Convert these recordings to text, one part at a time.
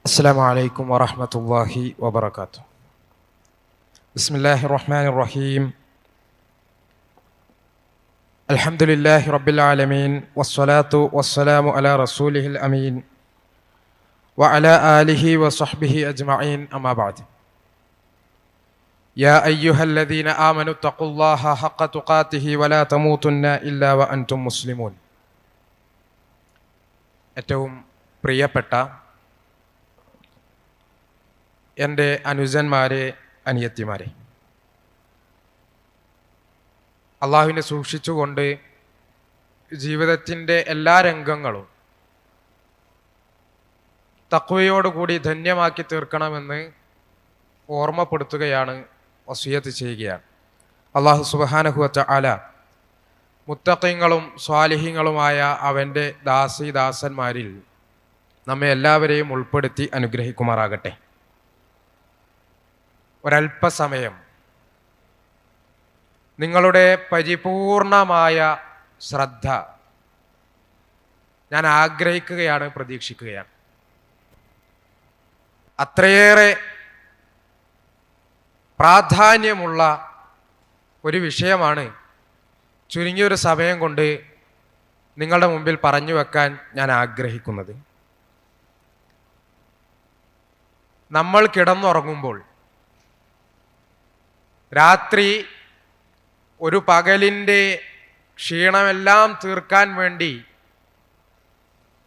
السلام عليكم ورحمة الله وبركاته. بسم الله الرحمن الرحيم. الحمد لله رب العالمين والصلاة والسلام على رسوله الأمين وعلى آله وصحبه أجمعين أما بعد. يا أيها الذين آمنوا اتقوا الله حق تقاته ولا تموتن إلا وأنتم مسلمون. ഏറ്റവും പ്രിയപ്പെട്ട എൻ്റെ അനുജന്മാരെ, അനിയത്തിമാരെ, അള്ളാഹുവിനെ സൂക്ഷിച്ചുകൊണ്ട് ജീവിതത്തിൻ്റെ എല്ലാ രംഗങ്ങളും തഖ്വയോടുകൂടി ധന്യമാക്കി തീർക്കണമെന്ന് ഓർമ്മപ്പെടുത്തുകയാണ്, വസിയത്ത് ചെയ്യുകയാണ്. അള്ളാഹു സുബ്ഹാനഹു വ തആല മുത്തഖീങ്ങളും സ്വാലിഹീങ്ങളുമായ അവൻ്റെ ദാസന്മാരിൽ നമ്മെ എല്ലാവരെയും ഉൾപ്പെടുത്തി അനുഗ്രഹിക്കുമാറാകട്ടെ. ഒരല്പസമയം നിങ്ങളുടെ പരിപൂർണമായ ശ്രദ്ധ ഞാൻ ആഗ്രഹിക്കുകയാണ്, പ്രതീക്ഷിക്കുകയാണ്. അത്രയേറെ പ്രാധാന്യമുള്ള ഒരു വിഷയമാണ് ചുരുങ്ങിയൊരു സമയം കൊണ്ട് നിങ്ങളുടെ മുമ്പിൽ പറഞ്ഞു വെക്കാൻ ഞാൻ ആഗ്രഹിക്കുന്നത്. നമ്മൾ കിടന്നുറങ്ങുമ്പോൾ രാത്രി ഒരു പകലിൻ്റെ ക്ഷീണമെല്ലാം തീർക്കാൻ വേണ്ടി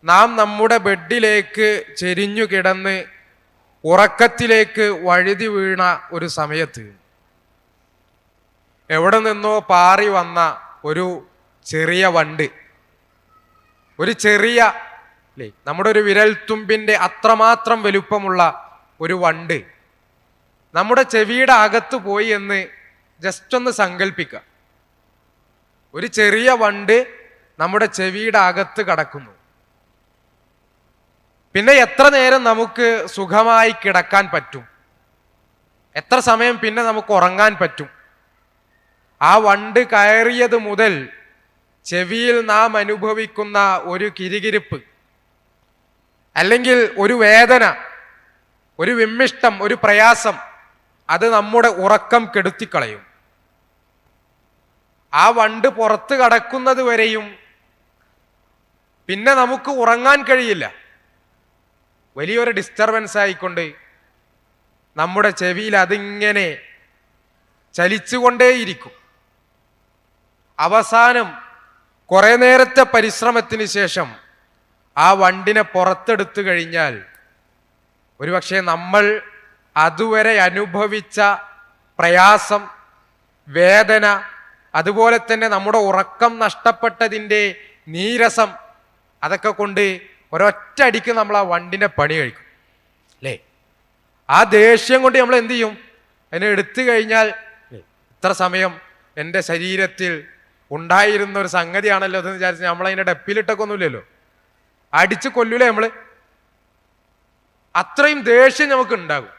നാം നമ്മുടെ ബെഡിലേക്ക് ചെരിഞ്ഞു കിടന്ന് ഉറക്കത്തിലേക്ക് വഴുതി വീണ ഒരു സമയത്ത് എവിടെ നിന്നോ പാറി വന്ന ഒരു ചെറിയ വണ്ട്, ഒരു ചെറിയ നമ്മുടെ ഒരു വിരൽത്തുമ്പിൻ്റെ അത്രമാത്രം വലുപ്പമുള്ള ഒരു വണ്ട് നമ്മുടെ ചെവിയുടെ അകത്ത് പോയി എന്ന് ജസ്റ്റ് ഒന്ന് സങ്കല്പിക്കുക. ഒരു ചെറിയ വണ്ട് നമ്മുടെ ചെവിയുടെ അകത്ത് കടക്കുന്നു. പിന്നെ എത്ര നേരം നമുക്ക് സുഖമായി കിടക്കാൻ പറ്റും? എത്ര സമയം പിന്നെ നമുക്ക് ഉറങ്ങാൻ പറ്റും? ആ വണ്ട് കയറിയത് മുതൽ ചെവിയിൽ നാം അനുഭവിക്കുന്ന ഒരു കിരികിരിപ്പ്, അല്ലെങ്കിൽ ഒരു വേദന, ഒരു വിമ്മിഷ്ടം, ഒരു പ്രയാസം, അത് നമ്മുടെ ഉറക്കം കെടുത്തിക്കളയും. ആ വണ്ട് പുറത്ത് കടക്കുന്നത് വരെയും പിന്നെ നമുക്ക് ഉറങ്ങാൻ കഴിയില്ല. വലിയൊരു ഡിസ്റ്റർബൻസ് ആയിക്കൊണ്ട് നമ്മുടെ ചെവിയിൽ അതിങ്ങനെ ചലിച്ചുകൊണ്ടേയിരിക്കും. അവസാനം കുറെ നേരത്തെ പരിശ്രമത്തിന് ശേഷം ആ വണ്ടിനെ പുറത്തെടുത്തു കഴിഞ്ഞാൽ ഒരുപക്ഷെ നമ്മൾ അതുവരെ അനുഭവിച്ച പ്രയാസം, വേദന, അതുപോലെ തന്നെ നമ്മുടെ ഉറക്കം നഷ്ടപ്പെട്ടതിൻ്റെ നീരസം, അതൊക്കെ കൊണ്ട് ഒരൊറ്റ അടിക്ക് നമ്മൾ ആ വണ്ടിനെ പണി കഴിക്കും അല്ലേ? ആ ദേഷ്യം കൊണ്ട് നമ്മൾ എന്ത് ചെയ്യും? അതിനെ എടുത്തു കഴിഞ്ഞാൽ ഇത്ര സമയം എൻ്റെ ശരീരത്തിൽ ഉണ്ടായിരുന്ന ഒരു സംഗതിയാണല്ലോ എന്ന് വിചാരിച്ച് നമ്മളതിൻ്റെ ഡപ്പിലിട്ടൊക്കെ ഒന്നുമില്ലല്ലോ, അടിച്ച് കൊല്ലൂലേ നമ്മൾ? അത്രയും ദേഷ്യം നമുക്ക് ഉണ്ടാകും.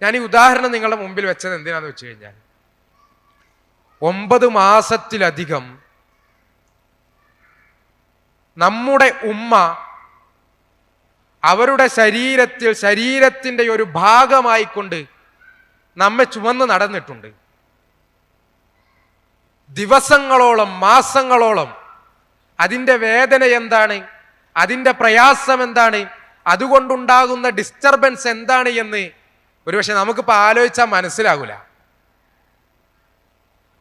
ഞാൻ ഈ ഉദാഹരണം നിങ്ങളുടെ മുമ്പിൽ വെച്ചത് എന്തിനാന്ന് വെച്ച് കഴിഞ്ഞാൽ 9 മാസത്തിലധികം നമ്മുടെ ഉമ്മ അവരുടെ ശരീരത്തിൻ്റെ ഒരു ഭാഗമായിക്കൊണ്ട് നമ്മെ ചുമന്ന് നടന്നിട്ടുണ്ട്. ദിവസങ്ങളോളം, മാസങ്ങളോളം അതിൻ്റെ വേദന എന്താണ്, അതിൻ്റെ പ്രയാസം എന്താണ്, അതുകൊണ്ടുണ്ടാകുന്ന ഡിസ്റ്റർബൻസ് എന്താണ് എന്ന് ഒരുപക്ഷെ നമുക്കിപ്പോൾ ആലോചിച്ചാൽ മനസ്സിലാകൂല.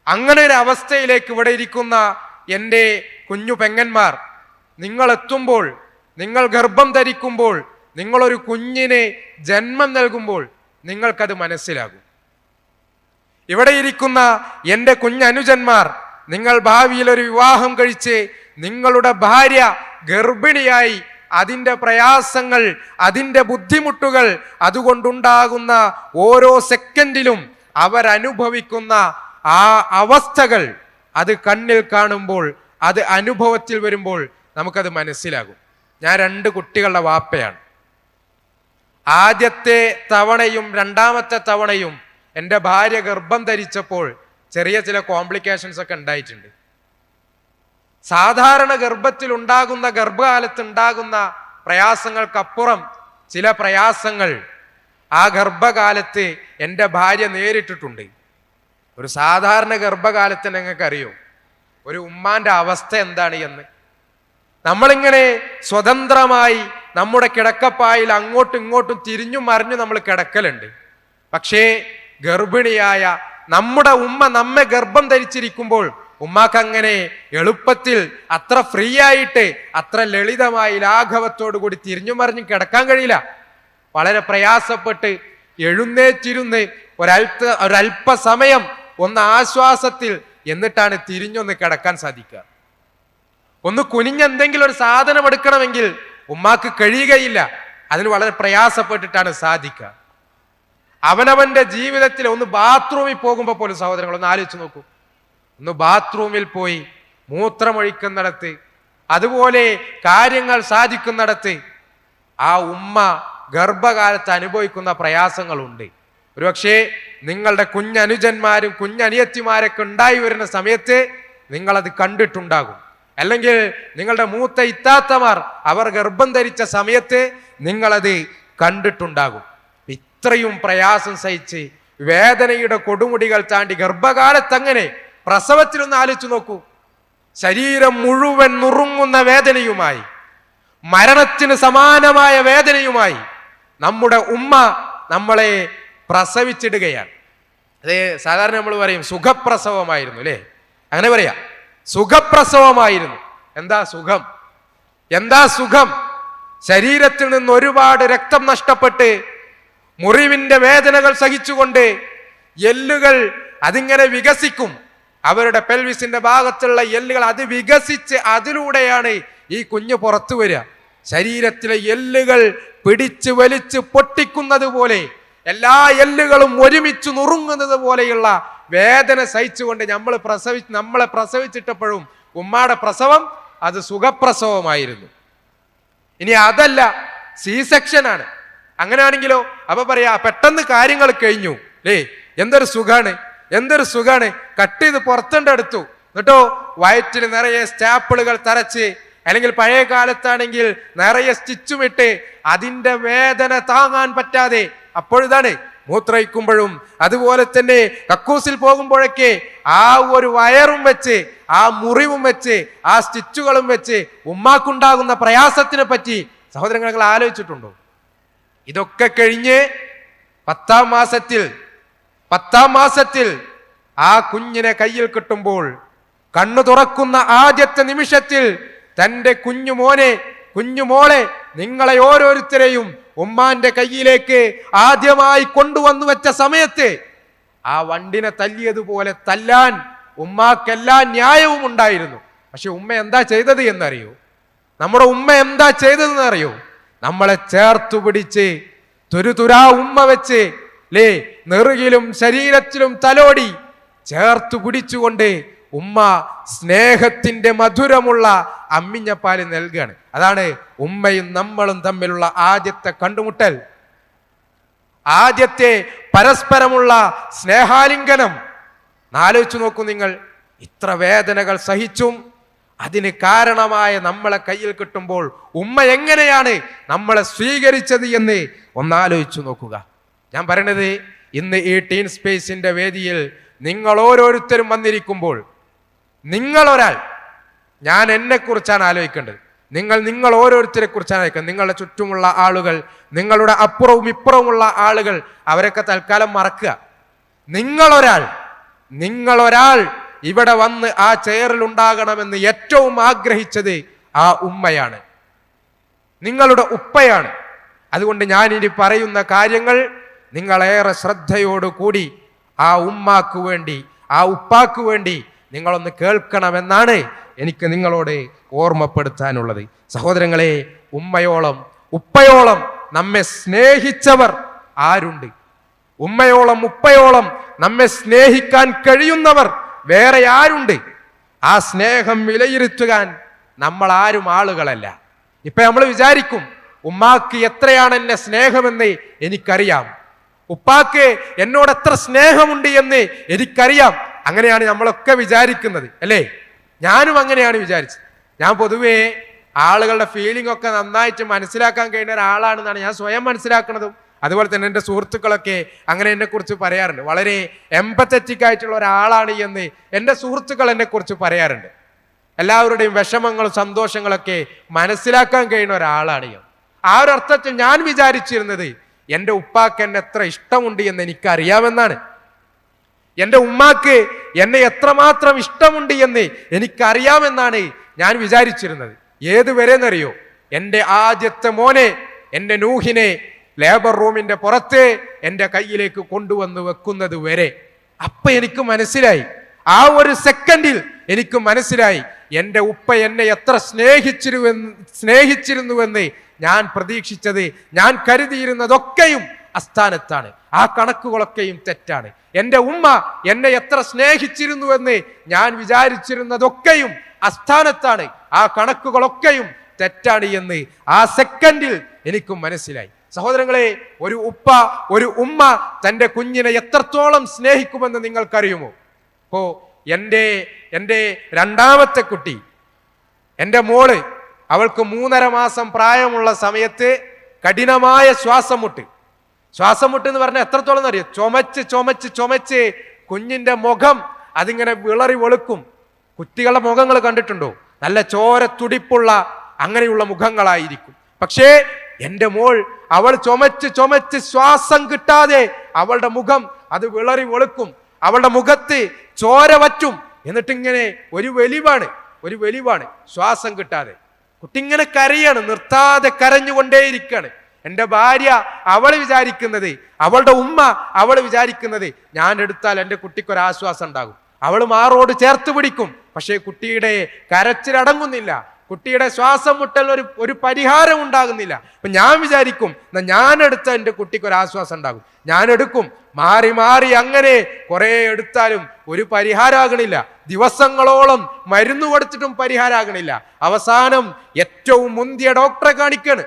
അങ്ങനെ ഒരു അവസ്ഥയിലേക്ക് ഇവിടെ ഇരിക്കുന്ന എൻ്റെ കുഞ്ഞു പെങ്ങന്മാർ, നിങ്ങൾ എത്തുമ്പോൾ, നിങ്ങൾ ഗർഭം ധരിക്കുമ്പോൾ, നിങ്ങളൊരു കുഞ്ഞിനെ ജന്മം നൽകുമ്പോൾ നിങ്ങൾക്കത് മനസ്സിലാകും. ഇവിടെ ഇരിക്കുന്ന എൻ്റെ കുഞ്ഞനുജന്മാർ, നിങ്ങൾ ഭാവിയിൽ ഒരു വിവാഹം കഴിച്ച് നിങ്ങളുടെ ഭാര്യ ഗർഭിണിയായി അതിൻ്റെ പ്രയാസങ്ങൾ, അതിൻ്റെ ബുദ്ധിമുട്ടുകൾ, അതുകൊണ്ടുണ്ടാകുന്ന ഓരോ സെക്കൻഡിലും അവരനുഭവിക്കുന്ന ആ അവസ്ഥകൾ, അത് കണ്ണിൽ കാണുമ്പോൾ, അത് അനുഭവത്തിൽ വരുമ്പോൾ നമുക്കത് മനസ്സിലാകും. ഞാൻ 2 കുട്ടികളുടെ വാപ്പയാണ്. ആദ്യത്തെ തവണയും രണ്ടാമത്തെ തവണയും എൻ്റെ ഭാര്യ ഗർഭം ധരിച്ചപ്പോൾ ചെറിയ ചില കോംപ്ലിക്കേഷൻസ് ഒക്കെ ഉണ്ടായിട്ടുണ്ട്. സാധാരണ ഗർഭത്തിൽ ഉണ്ടാകുന്ന, ഗർഭകാലത്ത് ഉണ്ടാകുന്ന പ്രയാസങ്ങൾക്കപ്പുറം ചില പ്രയാസങ്ങൾ ആ ഗർഭകാലത്ത് എൻ്റെ ഭാര്യ നേരിട്ടിട്ടുണ്ട്. ഒരു സാധാരണ ഗർഭകാലത്ത് നിങ്ങൾക്കറിയോ ഒരു ഉമ്മാന്റെ അവസ്ഥ എന്താണ് എന്ന്? നമ്മളിങ്ങനെ സ്വതന്ത്രമായി നമ്മുടെ കിടക്കപ്പായിൽ അങ്ങോട്ടും ഇങ്ങോട്ടും തിരിഞ്ഞും മറിഞ്ഞു നമ്മൾ കിടക്കലുണ്ട്. പക്ഷേ ഗർഭിണിയായ നമ്മുടെ ഉമ്മ നമ്മെ ഗർഭം ധരിച്ചിരിക്കുമ്പോൾ ഉമ്മാക്ക് അങ്ങനെ എളുപ്പത്തിൽ അത്ര ഫ്രീ ആയിട്ട് അത്ര ലളിതമായി ലാഘവത്തോടു കൂടി തിരിഞ്ഞു മറിഞ്ഞും കിടക്കാൻ കഴിയില്ല. വളരെ പ്രയാസപ്പെട്ട് എഴുന്നേറ്റിരുന്ന് ഒരല്പസമയം ഒന്ന് ആശ്വാസത്തിൽ എന്നിട്ടാണ് തിരിഞ്ഞൊന്ന് കിടക്കാൻ സാധിക്കുക. ഒന്ന് കുനിഞ്ഞെന്തെങ്കിലും ഒരു സാധനം എടുക്കണമെങ്കിൽ ഉമ്മാക്ക് കഴിയുകയില്ല. അതിന് വളരെ പ്രയാസപ്പെട്ടിട്ടാണ് സാധിക്കുക. അവനവന്റെ ജീവിതത്തിൽ ഒന്ന് ബാത്റൂമിൽ പോകുമ്പോൾ പോലും സഹോദരങ്ങൾ ഒന്ന് ആലോചിച്ച് നോക്കൂ. ഒന്ന് ബാത്റൂമിൽ പോയി മൂത്രമൊഴിക്കുന്നിടത്ത്, അതുപോലെ കാര്യങ്ങൾ സാധിക്കുന്നിടത്ത് ആ ഉമ്മ ഗർഭകാലത്ത് അനുഭവിക്കുന്ന പ്രയാസങ്ങളുണ്ട്. ഒരുപക്ഷെ നിങ്ങളുടെ കുഞ്ഞനുജന്മാരും കുഞ്ഞനിയത്തിമാരൊക്കെ ഉണ്ടായി വരുന്ന സമയത്ത് നിങ്ങളത് കണ്ടിട്ടുണ്ടാകും. അല്ലെങ്കിൽ നിങ്ങളുടെ മൂത്ത ഇത്താത്തമാർ അവർ ഗർഭം ധരിച്ച സമയത്ത് നിങ്ങളത് കണ്ടിട്ടുണ്ടാകും. ഇത്രയും പ്രയാസം സഹിച്ച് വേദനയുടെ കൊടുമുടികൾ താണ്ടി ഗർഭകാലത്ത് അങ്ങനെ പ്രസവത്തിലൊന്ന് ആലോചിച്ചു നോക്കൂ. ശരീരം മുഴുവൻ നുറുങ്ങുന്ന വേദനയുമായി, മരണത്തിന് സമാനമായ വേദനയുമായി നമ്മുടെ ഉമ്മ നമ്മളെ പ്രസവിച്ചിടുകയാണ്. അതെ, സാധാരണ നമ്മൾ പറയും സുഖപ്രസവമായിരുന്നു അല്ലേ, അങ്ങനെ പറയാം. സുഖപ്രസവമായിരുന്നു. എന്താ സുഖം? എന്താ സുഖം? ശരീരത്തിൽ നിന്ന് ഒരുപാട് രക്തം നഷ്ടപ്പെട്ട് മുറിവിന്റെ വേദനകൾ സഹിച്ചുകൊണ്ട് എല്ലുകൾ അതിങ്ങനെ വികസിക്കും. അവരുടെ പെൽവിസിന്റെ ഭാഗത്തുള്ള എല്ലുകൾ അത് വികസിച്ച് അതിലൂടെയാണ് ഈ കുഞ്ഞ് പുറത്തു വരിക. ശരീരത്തിലെ എല്ലുകൾ പിടിച്ച് വലിച്ച് പൊട്ടിക്കുന്നത് പോലെ, എല്ലാ എല്ലുകളും ഒരുമിച്ച് നുറുങ്ങുന്നത് പോലെയുള്ള വേദന സഹിച്ചുകൊണ്ട് നമ്മളെ പ്രസവിച്ചിട്ടപ്പോഴും ഉമ്മാടെ പ്രസവം അത് സുഖപ്രസവമായിരുന്നു. ഇനി അതല്ല, സി സെക്ഷനാണ്. അങ്ങനെയാണെങ്കിലോ അപ്പൊ പറയാ പെട്ടെന്ന് കാര്യങ്ങൾ കഴിഞ്ഞു അല്ലേ, എന്തൊരു സുഖാണ്, എന്തൊരു സുഖാണ്. കട്ട് ചെയ്ത് പുറത്തുണ്ടെടുത്തു, എന്നിട്ടോ വയറ്റിൽ നിറയെ സ്റ്റാപ്പിളുകൾ തറച്ച്, അല്ലെങ്കിൽ പഴയ കാലത്താണെങ്കിൽ നിറയെ സ്റ്റിച്ചുമിട്ട് അതിന്റെ വേദന താങ്ങാൻ പറ്റാതെ അപ്പോഴിതാണ് മൂത്രയിക്കുമ്പോഴും അതുപോലെ തന്നെ കക്കൂസിൽ പോകുമ്പോഴൊക്കെ ആ ഒരു വയറും വെച്ച് ആ മുറിവും വെച്ച് ആ സ്റ്റിച്ചുകളും വെച്ച് ഉമ്മാക്കുണ്ടാകുന്ന പ്രയാസത്തിനെ പറ്റി സഹോദരങ്ങൾ ആലോചിച്ചിട്ടുണ്ടോ? ഇതൊക്കെ കഴിഞ്ഞ് 10ാം മാസത്തിൽ ആ കുഞ്ഞിനെ കയ്യിൽ കിട്ടുമ്പോൾ കണ്ണു തുറക്കുന്ന ആദ്യത്തെ നിമിഷത്തിൽ തൻ്റെ കുഞ്ഞുമോളെ നിങ്ങളെ ഓരോരുത്തരെയും ഉമ്മാന്റെ കയ്യിലേക്ക് ആദ്യമായി കൊണ്ടുവന്നു വെച്ച സമയത്ത് ആ വണ്ടിനെ തല്ലിയതുപോലെ തല്ലാൻ ഉമ്മാക്കെല്ലാ ന്യായവും ഉണ്ടായിരുന്നു. പക്ഷെ ഉമ്മ എന്താ ചെയ്തത് എന്നറിയോ? നമ്മുടെ ഉമ്മ എന്താ ചെയ്തതെന്ന് അറിയോ? നമ്മളെ ചേർത്തു പിടിച്ച് തുരുതുരാ ഉമ്മ വെച്ച് ലേ നെറുകിലും ശരീരത്തിലും തലോടി ചേർത്തു പിടിച്ചുകൊണ്ട് ഉമ്മ സ്നേഹത്തിന്റെ മധുരമുള്ള അമ്മിഞ്ഞപ്പാല് നൽകുകയാണ്. അതാണ് ഉമ്മയും നമ്മളും തമ്മിലുള്ള ആദ്യത്തെ കണ്ടുമുട്ടൽ, ആദ്യത്തെ പരസ്പരമുള്ള സ്നേഹാലിംഗനം. ആലോചിച്ചു നോക്കൂ നിങ്ങൾ. ഇത്ര വേദനകൾ സഹിച്ചും അതിന് കാരണമായ നമ്മളെ കയ്യിൽ കിട്ടുമ്പോൾ ഉമ്മ എങ്ങനെയാണ് നമ്മളെ സ്വീകരിച്ചത് എന്ന് ഒന്നാലോചിച്ചു നോക്കുക. ഞാൻ പറയണത്, ഇന്ന് ഈ ടീൻ സ്പേസിന്റെ വേദിയിൽ നിങ്ങൾ ഓരോരുത്തരും വന്നിരിക്കുമ്പോൾ നിങ്ങളൊരാൾ, ഞാൻ എന്നെ കുറിച്ചാണ് ആലോചിക്കേണ്ടത്, നിങ്ങൾ ഓരോരുത്തരെ കുറിച്ചാണ് ആലോചിക്കുന്നത്. നിങ്ങളുടെ ചുറ്റുമുള്ള ആളുകൾ, നിങ്ങളുടെ അപ്പുറവും ഇപ്പുറവുമുള്ള ആളുകൾ, അവരൊക്കെ തൽക്കാലം മറക്കുക. നിങ്ങളൊരാൾ ഇവിടെ വന്ന് ആ ചെയറിൽ ഉണ്ടാകണമെന്ന് ഏറ്റവും ആഗ്രഹിച്ചത് ആ ഉമ്മയാണ്, നിങ്ങളുടെ ഉപ്പയാണ്. അതുകൊണ്ട് ഞാൻ ഇനി പറയുന്ന കാര്യങ്ങൾ നിങ്ങളേറെ ശ്രദ്ധയോടുകൂടി ആ ഉമ്മാക്ക് വേണ്ടി, ആ ഉപ്പാക്ക് വേണ്ടി നിങ്ങളൊന്ന് കേൾക്കണമെന്നാണ് എനിക്ക് നിങ്ങളോട് ഓർമ്മപ്പെടുത്താനുള്ളത്. സഹോദരങ്ങളെ, ഉമ്മയോളം ഉപ്പയോളം നമ്മെ സ്നേഹിച്ചവർ ആരുണ്ട്? ഉമ്മയോളം ഉപ്പയോളം നമ്മെ സ്നേഹിക്കാൻ കഴിയുന്നവർ വേറെ ആരുണ്ട്? ആ സ്നേഹം വിലയിരുത്തുവാൻ നമ്മൾ ആരും ആളുകളല്ല. ഇപ്പൊ നമ്മൾ വിചാരിക്കും ഉമ്മാക്ക് എത്രയാണ് എന്നെ സ്നേഹമെന്ന് എനിക്കറിയാം, ഉപ്പാക്ക് എന്നോട് എത്ര സ്നേഹമുണ്ട് എന്ന് എനിക്കറിയാം. അങ്ങനെയാണ് നമ്മളൊക്കെ വിചാരിക്കുന്നത് അല്ലേ? ഞാനും അങ്ങനെയാണ് വിചാരിച്ചത്. ഞാൻ പൊതുവേ ആളുകളുടെ ഫീലിംഗ് ഒക്കെ നന്നായിട്ട് മനസ്സിലാക്കാൻ കഴിയുന്ന ഒരാളാണെന്നാണ് ഞാൻ സ്വയം മനസ്സിലാക്കുന്നതും. അതുപോലെ തന്നെ എൻ്റെ സുഹൃത്തുക്കളൊക്കെ അങ്ങനെ എന്നെക്കുറിച്ച് പറയാറുണ്ട്. വളരെ എംപത്തറ്റിക് ആയിട്ടുള്ള ഒരാളാണ് എന്ന് എൻ്റെ സുഹൃത്തുക്കൾ എന്നെക്കുറിച്ച് പറയാറുണ്ട്. എല്ലാവരുടെയും വിഷമങ്ങളും സന്തോഷങ്ങളൊക്കെ മനസ്സിലാക്കാൻ കഴിയുന്ന ഒരാളാണ് ഞാൻ. ആ ഒരു അർത്ഥത്തിൽ ഞാൻ വിചാരിച്ചിരുന്നത് എൻ്റെ ഉപ്പാക്ക് എന്നെ എത്ര ഇഷ്ടമുണ്ട് എന്ന് എനിക്കറിയാമെന്നാണ്. എൻ്റെ ഉമ്മാക്ക് എന്നെ എത്രമാത്രം ഇഷ്ടമുണ്ട് എന്ന് എനിക്കറിയാമെന്നാണ് ഞാൻ വിചാരിച്ചിരുന്നത്. ഏതുവരെന്നറിയോ? എൻ്റെ ആദ്യത്തെ മോനെ, എൻ്റെ നൂഹിനെ ലേബർ റൂമിന്റെ പുറത്ത് എൻ്റെ കയ്യിലേക്ക് കൊണ്ടുവന്ന് വെക്കുന്നത് വരെ. അപ്പൊ എനിക്ക് മനസ്സിലായി, ആ ഒരു സെക്കൻഡിൽ എനിക്ക് മനസ്സിലായി എൻ്റെ ഉപ്പ എന്നെ എത്ര സ്നേഹിച്ചിരുന്നുവെന്ന് ഞാൻ പ്രതീക്ഷിച്ചത്, ഞാൻ കരുതിയിരുന്നതൊക്കെയും അസ്ഥാനത്താണ്. ആ കണക്കുകളൊക്കെയും തെറ്റാണ്. എൻ്റെ ഉമ്മ എന്നെ എത്ര സ്നേഹിച്ചിരുന്നുവെന്ന് ഞാൻ വിചാരിച്ചിരുന്നതൊക്കെയും അസ്ഥാനത്താണ്. ആ കണക്കുകളൊക്കെയും തെറ്റാണ് എന്ന് ആ സെക്കൻഡിൽ എനിക്കും മനസ്സിലായി. സഹോദരങ്ങളെ, ഒരു ഉപ്പ, ഒരു ഉമ്മ തൻ്റെ കുഞ്ഞിനെ എത്രത്തോളം സ്നേഹിക്കുമെന്ന് നിങ്ങൾക്കറിയുമോ? ഇപ്പോ എൻ്റെ രണ്ടാമത്തെ കുട്ടി, എൻ്റെ മോള്, അവൾക്ക് 3.5 മാസം പ്രായമുള്ള സമയത്ത് കഠിനമായ ശ്വാസം മുട്ട് എന്ന് പറഞ്ഞാൽ എത്രത്തോളം അറിയോ? ചുമച്ച് കുഞ്ഞിന്റെ മുഖം അതിങ്ങനെ വിളറി വെളുക്കും. കുട്ടികളുടെ മുഖങ്ങൾ കണ്ടിട്ടുണ്ടോ? നല്ല ചോര തുടിപ്പുള്ള അങ്ങനെയുള്ള മുഖങ്ങളായിരിക്കും. പക്ഷേ എൻ്റെ മോൾ, അവൾ ചുമച്ച് ശ്വാസം കിട്ടാതെ അവളുടെ മുഖം അത് വിളറി വെളുക്കും. അവളുടെ മുഖത്ത് ചോര വറ്റും. എന്നിട്ടിങ്ങനെ ഒരു വലിവാണ് ശ്വാസം കിട്ടാതെ. കുട്ടി ഇങ്ങനെ കരയാണ്, നിർത്താതെ കരഞ്ഞുകൊണ്ടേയിരിക്കുകയാണ്. എൻ്റെ ഭാര്യ അവള് വിചാരിക്കുന്നത്, അവളുടെ ഉമ്മ അവള് വിചാരിക്കുന്നത്, ഞാൻ എടുത്താൽ എൻ്റെ കുട്ടിക്കൊരാശ്വാസം ഉണ്ടാകും. അവൾ മാറോട് ചേർത്ത് പിടിക്കും. പക്ഷേ കുട്ടിയുടെ കരച്ചിലടങ്ങുന്നില്ല, കുട്ടിയുടെ ശ്വാസം മുട്ടൽ ഒരു പരിഹാരം ഉണ്ടാകുന്നില്ല. അപ്പൊ ഞാൻ വിചാരിക്കും, ഞാൻ എടുത്ത എൻ്റെ കുട്ടിക്കൊരാശ്വാസം ഉണ്ടാകും. ഞാൻ എടുക്കും. മാറി അങ്ങനെ കുറെ എടുത്താലും ഒരു പരിഹാരമാകണില്ല. ദിവസങ്ങളോളം മരുന്ന് കൊടുത്തിട്ടും പരിഹാരമാകണില്ല. അവസാനം ഏറ്റവും മുന്തിയ ഡോക്ടറെ കാണിക്കാണ്.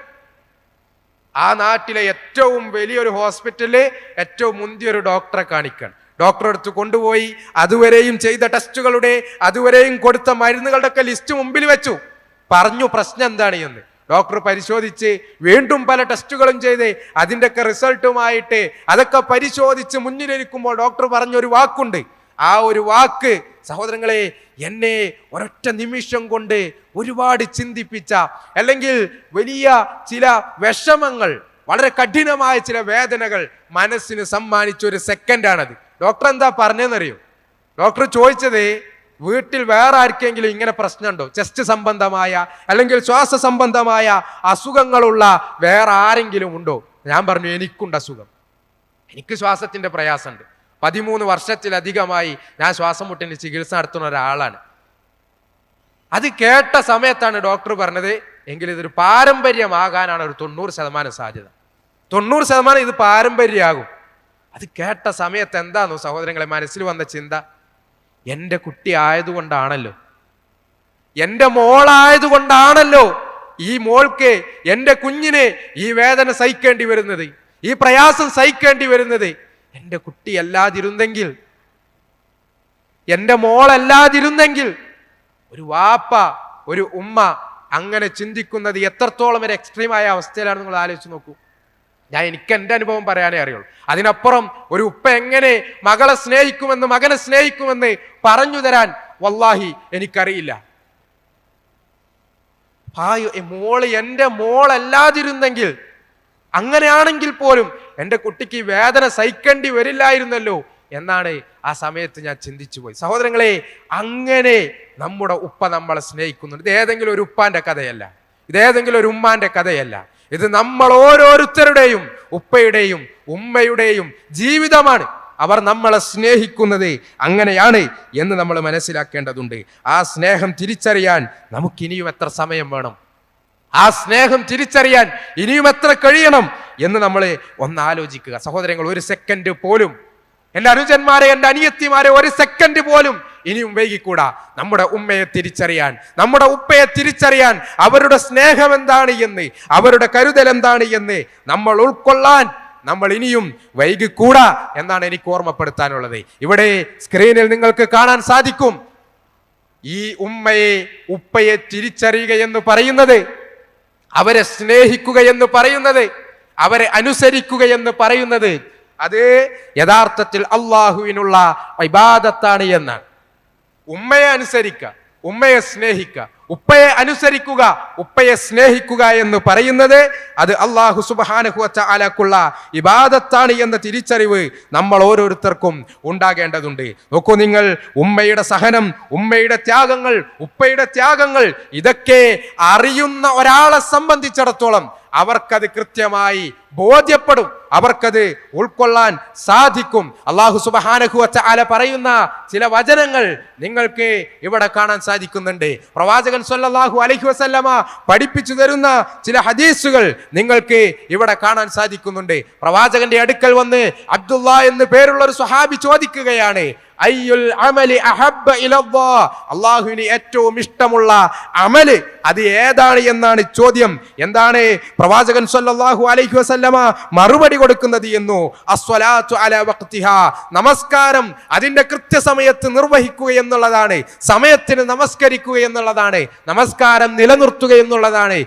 ആ നാട്ടിലെ ഏറ്റവും വലിയൊരു ഹോസ്പിറ്റലില് ഏറ്റവും മുന്തിയൊരു ഡോക്ടറെ കാണിക്കാൻ ഡോക്ടറെ അടുത്ത് കൊണ്ടുപോയി അതുവരെയും ചെയ്ത ടെസ്റ്റുകളുടെ, അതുവരെയും കൊടുത്ത മരുന്നുകളുടെ ഒക്കെ ലിസ്റ്റ് മുമ്പിൽ വെച്ചു. പറഞ്ഞു പ്രശ്നം എന്താണ് എന്ന്. ഡോക്ടർ പരിശോധിച്ച് വീണ്ടും പല ടെസ്റ്റുകളും ചെയ്ത് അതിൻ്റെയൊക്കെ റിസൾട്ടുമായിട്ട് അതൊക്കെ പരിശോധിച്ച് മുന്നിലിരിക്കുമ്പോൾ ഡോക്ടർ പറഞ്ഞൊരു വാക്കുണ്ട്. ആ ഒരു വാക്ക് സഹോദരങ്ങളെ എന്നെ ഒരൊറ്റ നിമിഷം കൊണ്ട് ഒരുപാട് ചിന്തിപ്പിച്ച, അല്ലെങ്കിൽ വലിയ ചില വിഷമങ്ങൾ, വളരെ കഠിനമായ ചില വേദനകൾ മനസ്സിന് സമ്മാനിച്ച ഒരു സെക്കൻഡാണത്. ഡോക്ടർ എന്താ പറഞ്ഞതെന്നറിയോ? ഡോക്ടർ ചോദിച്ചത്, വീട്ടിൽ വേറെ ആർക്കെങ്കിലും ഇങ്ങനെ പ്രശ്നമുണ്ടോ? ചെസ്റ്റ് സംബന്ധമായ അല്ലെങ്കിൽ ശ്വാസ സംബന്ധമായ അസുഖങ്ങളുള്ള വേറെ ആരെങ്കിലും ഉണ്ടോ? ഞാൻ പറഞ്ഞു, എനിക്കുണ്ട് അസുഖം, എനിക്ക് ശ്വാസത്തിന്റെ പ്രയാസമുണ്ട്. 13 വർഷത്തിലധികമായി ഞാൻ ശ്വാസം മുട്ടിന് ചികിത്സ നടത്തുന്ന ഒരാളാണ്. അത് കേട്ട സമയത്താണ് ഡോക്ടർ പറഞ്ഞത്, എങ്കിൽ ഇതൊരു പാരമ്പര്യമാകാനാണ് ഒരു 90% സാധ്യത. 90% ഇത് പാരമ്പര്യമാകും. അത് കേട്ട സമയത്ത് എന്താണെന്നോ സഹോദരങ്ങളെ മനസ്സിൽ വന്ന ചിന്ത, എൻ്റെ കുട്ടി ആയതുകൊണ്ടാണല്ലോ, എൻ്റെ മോളായതുകൊണ്ടാണല്ലോ ഈ മോൾക്ക്, എൻ്റെ കുഞ്ഞിന് ഈ വേദന സഹിക്കേണ്ടി വരുന്നത്, ഈ പ്രയാസം സഹിക്കേണ്ടി വരുന്നത്. എൻ്റെ കുട്ടി അല്ലാതിരുന്നെങ്കിൽ, എൻ്റെ മോളല്ലാതിരുന്നെങ്കിൽ, ഒരു വാപ്പ, ഒരു ഉമ്മ അങ്ങനെ ചിന്തിക്കുന്നത് എത്രത്തോളം ഒരു എക്സ്ട്രീമായ അവസ്ഥയിലാണ് നിങ്ങൾ ആലോചിച്ച് നോക്കൂ. എനിക്ക് എൻ്റെ അനുഭവം പറയാനേ അറിയുള്ളൂ. അതിനപ്പുറം ഒരു ഉപ്പ എങ്ങനെ മകളെ സ്നേഹിക്കുമെന്ന്, മകനെ സ്നേഹിക്കുമെന്ന് പറഞ്ഞു തരാൻ വല്ലാഹി എനിക്കറിയില്ല. മോള് എൻ്റെ മോളല്ലാതിരുന്നെങ്കിൽ, അങ്ങനെയാണെങ്കിൽ പോലും എൻ്റെ കുട്ടിക്ക് വേദന സഹിക്കേണ്ടി വരില്ലായിരുന്നല്ലോ എന്നാണ് ആ സമയത്ത് ഞാൻ ചിന്തിച്ചു പോയി. സഹോദരങ്ങളെ, അങ്ങനെ നമ്മുടെ ഉപ്പ നമ്മളെ സ്നേഹിക്കുന്നുണ്ട്. ഇത് ഏതെങ്കിലും ഒരു ഉപ്പാന്റെ കഥയല്ല, ഇതേതെങ്കിലും ഒരു ഉമ്മാന്റെ കഥയല്ല. ഇത് നമ്മൾ ഓരോരുത്തരുടെയും ഉപ്പയുടെയും ഉമ്മയുടെയും ജീവിതമാണ്. അവർ നമ്മളെ സ്നേഹിക്കുന്നത് അങ്ങനെയാണ് എന്ന് നമ്മൾ മനസ്സിലാക്കേണ്ടതുണ്ട്. ആ സ്നേഹം തിരിച്ചറിയാൻ നമുക്കിനിയും എത്ര സമയം വേണം, ആ സ്നേഹം തിരിച്ചറിയാൻ ഇനിയും എത്ര കഴിയണം എന്ന് നമ്മൾ ഒന്ന് ആലോചിക്കുക. സഹോദരങ്ങൾ, ഒരു സെക്കൻഡ് പോലും, എൻ്റെ അനുജന്മാരെ, എൻ്റെ അനിയത്തിമാരെ, ഒരു സെക്കൻഡ് പോലും ഇനിയും വൈകിക്കൂടാ. നമ്മുടെ ഉമ്മയെ തിരിച്ചറിയാൻ, നമ്മുടെ ഉപ്പയെ തിരിച്ചറിയാൻ, അവരുടെ സ്നേഹം എന്താണ് എന്ന്, അവരുടെ കരുതൽ എന്താണ് എന്ന് നമ്മൾ ഉൾക്കൊള്ളാൻ നമ്മൾ ഇനിയും വൈകിക്കൂടാ എന്നാണ് എനിക്ക് ഓർമ്മപ്പെടുത്താനുള്ളത്. ഇവിടെ സ്ക്രീനിൽ നിങ്ങൾക്ക് കാണാൻ സാധിക്കും, ഈ ഉമ്മയെ ഉപ്പയെ തിരിച്ചറിയുക എന്ന് പറയുന്നത്, അവരെ സ്നേഹിക്കുക എന്ന് പറയുന്നത്, അവരെ അനുസരിക്കുക എന്ന് പറയുന്നത്, അത് യഥാർത്ഥത്തിൽ അള്ളാഹുവിനുള്ള ഇബാദത്താണ് എന്നാണ്. ഉമ്മയെ അനുസരിക്കുക, ഉമ്മയെ സ്നേഹിക്കുക, ഉപ്പയെ അനുസരിക്കുക, ഉപ്പയെ സ്നേഹിക്കുക എന്ന് പറയുന്നത് അത് അല്ലാഹു സുബ്ഹാനഹു വ തആലക്കുള്ള ഇബാദത്താണ് എന്ന തിരിച്ചറിവ് നമ്മൾ ഓരോരുത്തർക്കും ഉണ്ടാകേണ്ടതുണ്ട്. നോക്കൂ നിങ്ങൾ, ഉമ്മയുടെ സഹനം, ഉമ്മയുടെ ത്യാഗങ്ങൾ, ഉപ്പയുടെ ത്യാഗങ്ങൾ, ഇതൊക്കെ അറിയുന്ന ഒരാളെ സംബന്ധിച്ചിടത്തോളം അവർക്കത് കൃത്യമായി ബോധ്യപ്പെടും, അവർക്കത് ഉൾക്കൊള്ളാൻ സാധിക്കും. അല്ലാഹു സുബ്ഹാനഹു വ തആല പറയുന്ന ചില വചനങ്ങൾ നിങ്ങൾക്ക് ഇവിടെ കാണാൻ സാധിക്കുന്നുണ്ട്. പ്രവാചകൻ സ്വല്ലല്ലാഹു അലൈഹി വസല്ലമ പഠിപ്പിച്ചു തരുന്ന ചില ഹദീസുകൾ നിങ്ങൾക്ക് ഇവിടെ കാണാൻ സാധിക്കുന്നുണ്ട്. പ്രവാചകന്റെ അടുക്കൽ വന്ന് അബ്ദുള്ള എന്ന് പേരുള്ള ഒരു സ്വഹാബി ചോദിക്കുകയാണ്, അയ്യുൽ അമലി അഹബ്ബ ഇലല്ലാഹ്, അല്ലാഹുവിന് ഏറ്റവും ഇഷ്ടമുള്ള അമല് അത് ഏതാണ് എന്നാണ് ചോദ്യം. എന്താണ് പ്രവാചകൻ സ്വല്ലല്ലാഹു അലൈഹി വസല്ലമ മറുപടി കൊടുക്കുന്നത് എന്നു? അസ്വലാത്തു അലാ വഖ്തിഹാ, നമസ്കാരം അതിന്റെ കൃത്യസമയത്ത് നിർവഹിക്കുക എന്നുള്ളതാണ്, സമയത്തിന് നമസ്കരിക്കുക എന്നുള്ളതാണ്, നമസ്കാരം നിലനിർത്തുക എന്നുള്ളതാണ്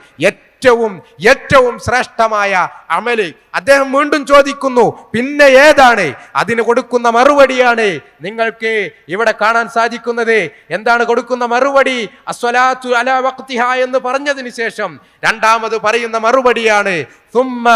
ഏറ്റവും ശ്രേഷ്ഠമായ അമല്. അദ്ദേഹം വീണ്ടും ചോദിക്കുന്നു, പിന്നെ ഏതാണ്? അതിന് കൊടുക്കുന്ന മറുപടിയാണ് നിങ്ങൾക്ക് ഇവിടെ കാണാൻ സാധിക്കുന്നത്. എന്താണ് കൊടുക്കുന്ന മറുപടി? അസ്വലാത്തു അലാ വഖ്തിഹാ എന്ന് പറഞ്ഞതിന് ശേഷം രണ്ടാമത് പറയുന്ന മറുപടിയാണ് സുമ്മ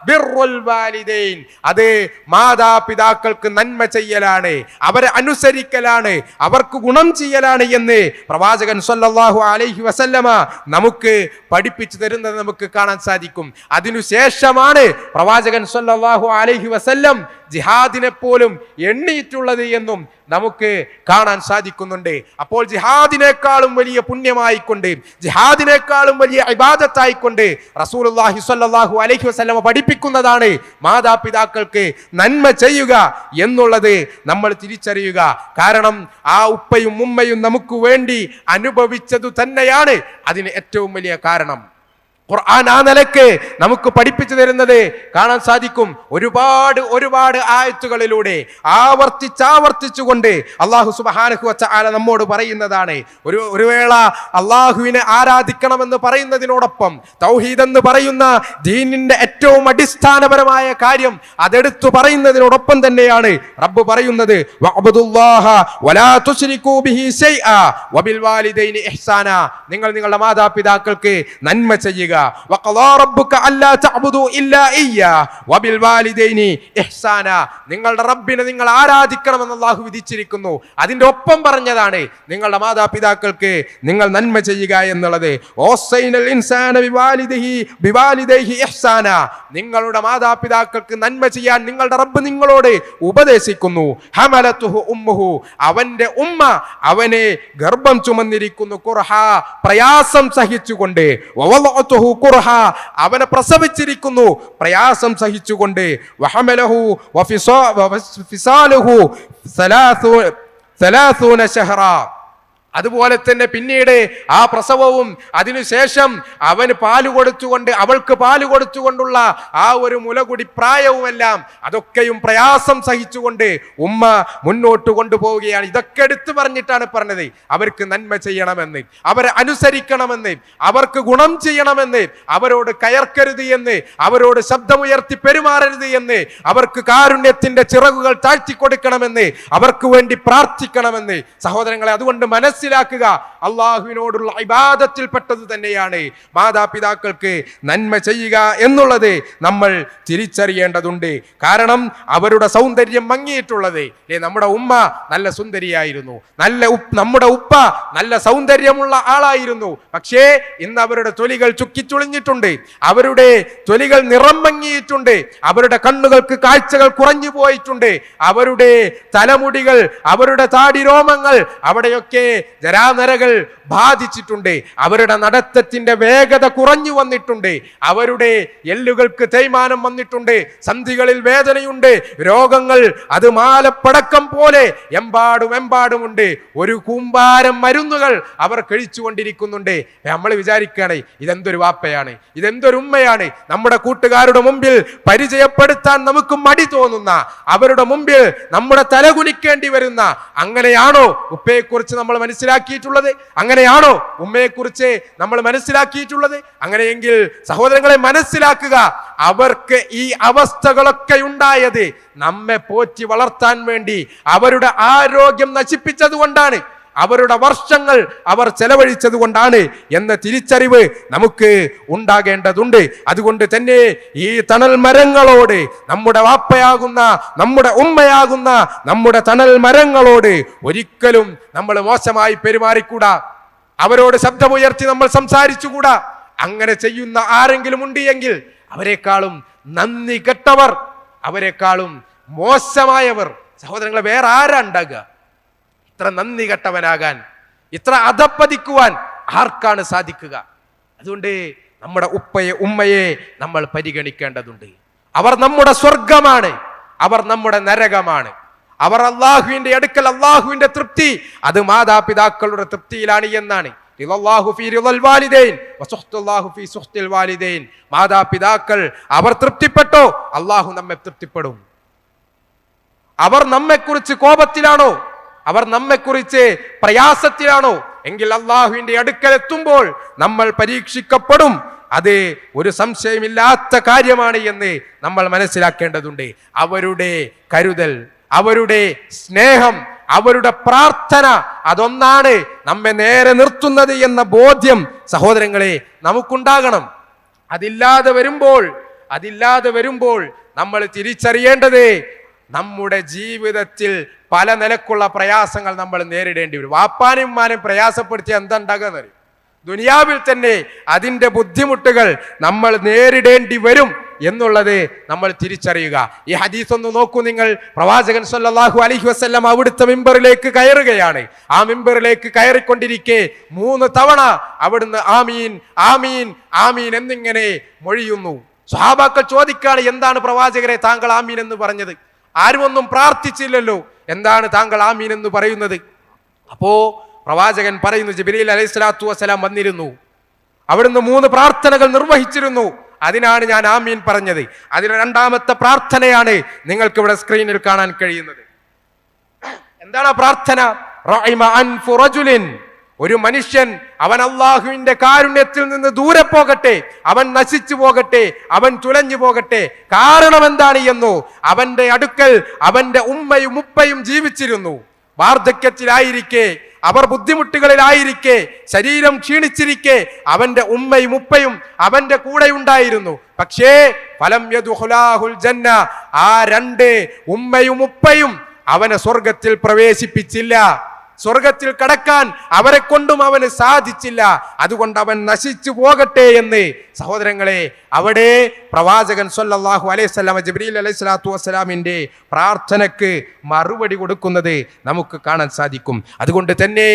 ബിർറുൽ വാലിദൈൻ, അത് മാതാപിതാക്കൾക്ക് നന്മ ചെയ്യലാണ്, അവരെ അനുസരിക്കലാണ്, അവർക്ക് ഗുണം ചെയ്യലാണ് എന്ന് പ്രവാചകൻ സ്വല്ലല്ലാഹു അലൈഹി വസല്ലമ നമുക്ക് പഠിപ്പിച്ചു തരുന്നത് നമുക്ക് കാണാൻ സാധിക്കും. അതിനുശേഷമാണ് പ്രവാചകൻ സ്വല്ലല്ലാഹു അലൈഹി വസല്ലം ജിഹാദിനെ പോലും എണ്ണിയിട്ടുള്ളത് എന്നും നമുക്ക് കാണാൻ സാധിക്കുന്നുണ്ട്. അപ്പോൾ ജിഹാദിനേക്കാളും വലിയ പുണ്യമായിക്കൊണ്ട്, ജിഹാദിനേക്കാളും വലിയ ഇബാദത്തായിക്കൊണ്ട് റസൂലുള്ളാഹി സ്വല്ലല്ലാഹു അലൈഹി വസല്ലം പഠിപ്പിക്കുന്നതാണ് മാതാപിതാക്കൾക്ക് നന്മ ചെയ്യുക എന്നുള്ളത് നമ്മൾ തിരിച്ചറിയുക. കാരണം ആ ഉപ്പയും ഉമ്മയും നമുക്ക് വേണ്ടി അനുഭവിച്ചതു തന്നെയാണ് അതിന് ഏറ്റവും വലിയ കാരണം. ഖുർആൻ ആ നിലക്ക് നമുക്ക് പഠിപ്പിച്ചു തരുന്നത് കാണാൻ സാധിക്കും. ഒരുപാട് ആയത്തുകളിലൂടെ ആവർത്തിച്ചുകൊണ്ട് അല്ലാഹു സുബ്ഹാനഹു വ തആല നമ്മോട് പറയുന്നതാണ്. ഒരു വേള അല്ലാഹുവിനെ ആരാധിക്കണമെന്ന് പറയുന്നതിനോടൊപ്പം തൗഹീദ് എന്ന് പറയുന്ന ദീനിന്റെ ഏറ്റവും അടിസ്ഥാനപരമായ കാര്യം അതെടുത്തു പറയുന്നതിനോടൊപ്പം തന്നെയാണ് റബ്ബ് പറയുന്നത്, വഅബ്ദുല്ലാഹ വലാ തുശ്രികൂ ബിഹി ശൈആ വബിൽ വാലിദൈനി ഇഹ്സാന, നിങ്ങൾ നിങ്ങളുടെ മാതാപിതാക്കൾക്ക് നന്മ ചെയ്യുക. വഖളാ റബ്ബുക അല്ലാ തഅബുദു ഇല്ലാ ഇയ്യാഹ് വബിൽ വാലിദൈനി ഇഹ്സാന, നിങ്ങളുടെ റബ്ബിനെ നിങ്ങൾ ആരാധിക്കണമെന്ന് അല്ലാഹു വിധിച്ചിരിക്കുന്നു. അതിന്റെ ഒപ്പം പറഞ്ഞതാണ് നിങ്ങളുടെ മാതാപിതാക്കൾക്ക് നിങ്ങൾ നന്മ ചെയ്യുക എന്നുള്ളത്. ഓസൈനൽ ഇൻസാന ബിവാലിദൈഹി ഇഹ്സാന, നിങ്ങളുടെ മാതാപിതാക്കൾക്ക് നന്മ ചെയ്യാൻ നിങ്ങളുടെ റബ്ബ് നിങ്ങളോട് ഉപദേശിക്കുന്നു. ഹമലതുഹു ഉമ്മുഹു, അവന്റെ ഉമ്മ അവനെ ഗർഭം ചുമന്നിരിക്കുന്നു, കുർഹ പ്രയാസം സഹിച്ചുകൊണ്ട്, വവളഅതുഹു കുർഹ അവനെ പ്രസവിച്ചിരിക്കുന്നു പ്രയാസം സഹിച്ചുകൊണ്ട്, വഹമലഹു വഫിസാലുഹു 30 ശഹ്റ, അതുപോലെ തന്നെ പിന്നീട് ആ പ്രസവവും അതിനുശേഷം അവന് പാല് കൊടുത്തുകൊണ്ട് അവൾക്ക് പാല് കൊടുത്തുകൊണ്ടുള്ള ആ ഒരു മുലകുടി പ്രായവുമെല്ലാം അതൊക്കെയും പ്രയാസം സഹിച്ചുകൊണ്ട് ഉമ്മ മുന്നോട്ട് കൊണ്ടുപോവുകയാണ്. ഇതൊക്കെ എടുത്തു പറഞ്ഞിട്ടാണ് പറഞ്ഞത് അവർക്ക് നന്മ ചെയ്യണമെന്ന്, അവരെ അനുസരിക്കണമെന്ന്, അവർക്ക് ഗുണം ചെയ്യണമെന്ന്, അവരോട് കയർക്കരുത് എന്ന്, അവരോട് ശബ്ദമുയർത്തി പെരുമാറരുത് എന്ന്, അവർക്ക് കാരുണ്യത്തിന്റെ ചിറകുകൾ താഴ്ത്തിക്കൊടുക്കണമെന്ന്, അവർക്ക് വേണ്ടി പ്രാർത്ഥിക്കണമെന്ന്. സഹോദരങ്ങളെ, അതുകൊണ്ട് മനസ്സിലാക്കുക, അള്ളാഹുവിനോടുള്ള ഇബാദത്തിൽപ്പെട്ടത് തന്നെയാണ് മാതാപിതാക്കൾക്ക് നന്മ ചെയ്യുക എന്നുള്ളത് നമ്മൾ തിരിച്ചറിയേണ്ടതുണ്ട്. കാരണം അവരുടെ സൗന്ദര്യം മങ്ങിയിട്ടുള്ളത്, നമ്മുടെ ഉമ്മ നല്ല സുന്ദരിയായിരുന്നു, നമ്മുടെ ഉപ്പ നല്ല സൗന്ദര്യമുള്ള ആളായിരുന്നു. പക്ഷേ ഇന്ന് അവരുടെ തൊലികൾ ചുക്കിച്ചുളിഞ്ഞിട്ടുണ്ട്, അവരുടെ തൊലികൾ നിറം മങ്ങിയിട്ടുണ്ട്, അവരുടെ കണ്ണുകൾക്ക് കാഴ്ചകൾ കുറഞ്ഞു പോയിട്ടുണ്ട്, അവരുടെ തലമുടികൾ, അവരുടെ താടി രോമങ്ങൾ അവിടെയൊക്കെ ജരാനരകൾ ബാധിച്ചിട്ടുണ്ട്, അവരുടെ നടത്തത്തിന്റെ വേഗത കുറഞ്ഞു വന്നിട്ടുണ്ട്, അവരുടെ എല്ലുകൾക്ക് തേയ്മാനം വന്നിട്ടുണ്ട്, സന്ധികളിൽ വേദനയുണ്ട്, രോഗങ്ങൾ അത് മാലപ്പടക്കം പോലെ എമ്പാടുമുണ്ട്. ഒരു കൂമ്പാരം മരുന്നുകൾ അവർ കഴിച്ചുകൊണ്ടിരിക്കുന്നുണ്ട്. നമ്മൾ വിചാരിക്കുകയാണ് ഇതെന്തൊരു വാപ്പയാണ്, ഇതെന്തൊരു ഉമ്മയാണ്. നമ്മുടെ കൂട്ടുകാരുടെ മുമ്പിൽ പരിചയപ്പെടുത്താൻ നമുക്ക് മടി തോന്നുന്ന, അവരുടെ മുമ്പിൽ നമ്മുടെ തലകുനിക്കേണ്ടി വരുന്ന, അങ്ങനെയാണോ ഉപ്പയെക്കുറിച്ച് നമ്മൾ മനസ്സിലാക്കിയിട്ടുള്ളത്? അങ്ങനെയാണോ ഉമ്മയെക്കുറിച്ച് നമ്മൾ മനസ്സിലാക്കിയിട്ടുള്ളത്? അങ്ങനെയെങ്കിൽ സഹോദരങ്ങളെ മനസ്സിലാക്കുക, അവർക്ക് ഈ അവസ്ഥകളൊക്കെ ഉണ്ടായത് നമ്മെ പോറ്റി വളർത്താൻ വേണ്ടി അവരുടെ ആരോഗ്യം നശിപ്പിച്ചത് കൊണ്ടാണ്, അവരുടെ വർഷങ്ങൾ അവർ ചെലവഴിച്ചത് കൊണ്ടാണ് എന്ന തിരിച്ചറിവ് നമുക്ക് ഉണ്ടാകേണ്ടതുണ്ട്. അതുകൊണ്ട് തന്നെ ഈ തണൽ മരങ്ങളോട്, നമ്മുടെ വാപ്പയാകുന്ന, നമ്മുടെ ഉമ്മയാകുന്ന നമ്മുടെ തണൽ മരങ്ങളോട് ഒരിക്കലും നമ്മൾ മോശമായി പെരുമാറിക്കൂടാ. അവരോട് ശബ്ദമുയർത്തി നമ്മൾ സംസാരിച്ചുകൂടാ. അങ്ങനെ ചെയ്യുന്ന ആരെങ്കിലും ഉണ്ട് എങ്കിൽ അവരെക്കാളും നന്ദി കെട്ടവർ, അവരെക്കാളും മോശമായവർ സഹോദരങ്ങളെ വേറെ ആരാ ഉണ്ടാകുക? ഇത്ര നന്ദി കെട്ടവനാകാൻ, ഇത്ര അധപ്പതിക്കുവാൻ ആർക്കാണ് സാധിക്കുക? അതുകൊണ്ട് നമ്മുടെ ഉപ്പയെ ഉമ്മയെ നമ്മൾ പരിഗണിക്കേണ്ടതുണ്ട്. അവർ നമ്മുടെ സ്വർഗമാണ്, അവർ നമ്മുടെ നരകമാണ്. അവർ അള്ളാഹുവിന്റെ അടുക്കൽ അള്ളാഹുവിന്റെ തൃപ്തി അത് മാതാപിതാക്കളുടെ തൃപ്തിയിലാണ് എന്നാണ്. മാതാപിതാക്കൾ അവർ തൃപ്തിപ്പെട്ടോ അള്ളാഹു നമ്മെ തൃപ്തിപ്പെടും. അവർ നമ്മെക്കുറിച്ച് കോപത്തിലാണോ, അവർ നമ്മെക്കുറിച്ച് പ്രയാസത്തിലാണോ എങ്കിൽ അള്ളാഹുവിന്റെ അടുക്കൽ എത്തുമ്പോൾ നമ്മൾ പരീക്ഷിക്കപ്പെടും. അത് ഒരു സംശയമില്ലാത്ത കാര്യമാണ് എന്ന് നമ്മൾ മനസ്സിലാക്കേണ്ടതുണ്ട്. അവരുടെ കരുതൽ, അവരുടെ സ്നേഹം, അവരുടെ പ്രാർത്ഥന, അതൊന്നാണ് നമ്മെ നേരെ നിർത്തുന്നത് എന്ന ബോധ്യം സഹോദരങ്ങളെ നമുക്കുണ്ടാകണം. അതില്ലാതെ വരുമ്പോൾ നമ്മൾ തിരിച്ചറിയേണ്ടത് നമ്മുടെ ജീവിതത്തിൽ പല നിലക്കുള്ള പ്രയാസങ്ങൾ നമ്മൾ നേരിടേണ്ടി വരും. വാപ്പാനും ഉമ്മാനും പ്രയാസപ്പെടുത്തിയ എന്താ ഉണ്ടാകുക? ദുനിയാവിൽ തന്നെ അതിൻ്റെ ബുദ്ധിമുട്ടുകൾ നമ്മൾ നേരിടേണ്ടി വരും എന്നുള്ളത് നമ്മൾ തിരിച്ചറിയുക. ഈ ഹദീസ് ഒന്ന് നോക്കൂ നിങ്ങൾ. പ്രവാചകൻ സല്ലല്ലാഹു അലൈഹി വസല്ലം അവിടുത്തെ മിമ്പറിലേക്ക് കയറുകയാണ്. ആ മിമ്പറിലേക്ക് കയറിക്കൊണ്ടിരിക്കെ 3 തവണ അവിടുന്ന് ആമീൻ ആമീൻ ആമീൻ എന്നിങ്ങനെ മൊഴിയുന്നു. സ്വഹാബാക്കൾ ചോദിക്കാണ്, എന്താണ് പ്രവാചകരെ താങ്കൾ ആമീൻ എന്ന് പറഞ്ഞത്? ആരും ഒന്നും പ്രാർത്ഥിച്ചില്ലല്ലോ, എന്താണ് താങ്കൾ ആമീൻ എന്ന് പറയുന്നത്? അപ്പോ പ്രവാചകൻ പറയുന്നു, ജിബ്രീൽ അലൈഹി സ്വലാത്തു വസ്സലാം വന്നിരുന്നു, അവിടുന്ന് 3 പ്രാർത്ഥനകൾ നിർവഹിച്ചിരുന്നു, അതിനാണ് ഞാൻ ആമീൻ പറഞ്ഞത്. അതിൽ 2ാമത്തെ പ്രാർത്ഥനയാണ് നിങ്ങൾക്ക് ഇവിടെ സ്ക്രീനിൽ കാണാൻ കഴിയുന്നത്. എന്താണ് ആ പ്രാർത്ഥന? റഹിമ അൻഫു റജുലിൻ, ഒരു മനുഷ്യൻ അവൻ അള്ളാഹുവിന്റെ കാരുണ്യത്തിൽ നിന്ന് ദൂരെ പോകട്ടെ, അവൻ നശിച്ചു പോകട്ടെ, അവൻ തുലഞ്ഞു പോകട്ടെ. കാരണം എന്താണ് എന്നോ, അവന്റെ അടുക്കൽ അവന്റെ ഉമ്മയും ഉപ്പയും ജീവിച്ചിരുന്നു. വാർദ്ധക്യത്തിലായിരിക്കെ, അവർ ബുദ്ധിമുട്ടുകളിലായിരിക്കെ, ശരീരം ക്ഷീണിച്ചിരിക്കെ അവന്റെ ഉമ്മയും ഉപ്പയും അവന്റെ കൂടെ ഉണ്ടായിരുന്നു. പക്ഷേ ഫലം യദ്ഖുലാഹുൽ ജന്ന, ആ 2 ഉമ്മയും ഉപ്പയും അവനെ സ്വർഗത്തിൽ പ്രവേശിപ്പിച്ചില്ല. സ്വർഗത്തിൽ കടക്കാൻ അവരെ കൊണ്ടും അവന് സാധിച്ചില്ല. അതുകൊണ്ട് അവൻ നശിച്ചു പോകട്ടെ എന്ന് സഹോദരങ്ങളെ അവിടെ പ്രവാചകൻ സല്ലല്ലാഹു അലൈഹി വസല്ലം ജിബ്രീൽ അലൈഹി സ്വലാത്തു വസ്സലാമിന്റെ പ്രാർത്ഥനയ്ക്ക് മറുപടി കൊടുക്കുന്നത് നമുക്ക് കാണാൻ സാധിക്കും. അതുകൊണ്ട് തന്നെ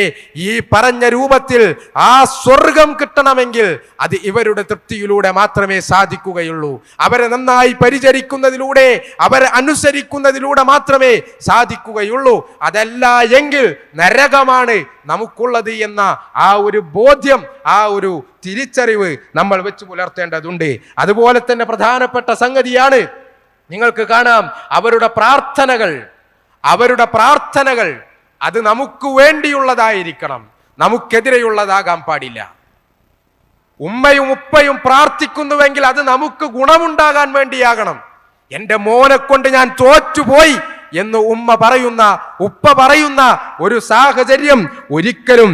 ഈ പറഞ്ഞ രൂപത്തിൽ ആ സ്വർഗം കിട്ടണമെങ്കിൽ അത് ഇവരുടെ തൃപ്തിയിലൂടെ മാത്രമേ സാധിക്കുകയുള്ളൂ. അവരെ നന്നായി പരിചരിക്കുന്നതിലൂടെ, അവരെ അനുസരിക്കുന്നതിലൂടെ മാത്രമേ സാധിക്കുകയുള്ളൂ. അതല്ല എങ്കിൽ നരകമാണ് നമുക്കുള്ളത് എന്ന ആ ഒരു ബോധ്യം, ആ ഒരു തിരിച്ചറിവ് നമ്മൾ വെച്ച് പുലർത്തേണ്ടതുണ്ട്. അതുപോലെ തന്നെ പ്രധാനപ്പെട്ട സംഗതിയാണ്, നിങ്ങൾക്ക് കാണാം അവരുടെ പ്രാർത്ഥനകൾ അത് നമുക്ക് വേണ്ടിയുള്ളതായിരിക്കണം, നമുക്കെതിരെയുള്ളതാകാൻ പാടില്ല. ഉമ്മയും ഉപ്പയും പ്രാർത്ഥിക്കുന്നുവെങ്കിൽ അത് നമുക്ക് ഗുണമുണ്ടാകാൻ വേണ്ടിയാകണം. എൻ്റെ മോനെ കൊണ്ട് ഞാൻ തോറ്റുപോയി എന്ന് ഉപ്പ പറയുന്ന ഒരു സാഹചര്യം ഒരിക്കലും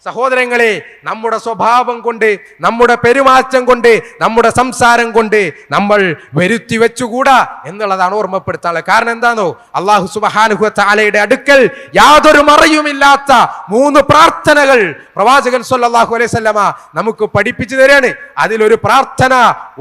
സഹോദരങ്ങളെ നമ്മുടെ സ്വഭാവം കൊണ്ട്, നമ്മുടെ പെരുമാറ്റം കൊണ്ട്, നമ്മുടെ സംസാരം കൊണ്ട് നമ്മൾ വരുത്തി വെച്ചുകൂടാ എന്നുള്ളതാണ് ഓർമ്മപ്പെടുത്താനുള്ളത്. കാരണം എന്താണോ, അല്ലാഹു സുബ്ഹാനഹു വ തആലയുടെ അടുക്കൽ യാതൊരു മറയുമില്ലാത്ത 3 പ്രാർത്ഥനകൾ പ്രവാചകൻ സല്ലല്ലാഹു അലൈഹി വസല്ലമ നമുക്ക് പഠിപ്പിച്ചു തരാണ്. അതിലൊരു പ്രാർത്ഥന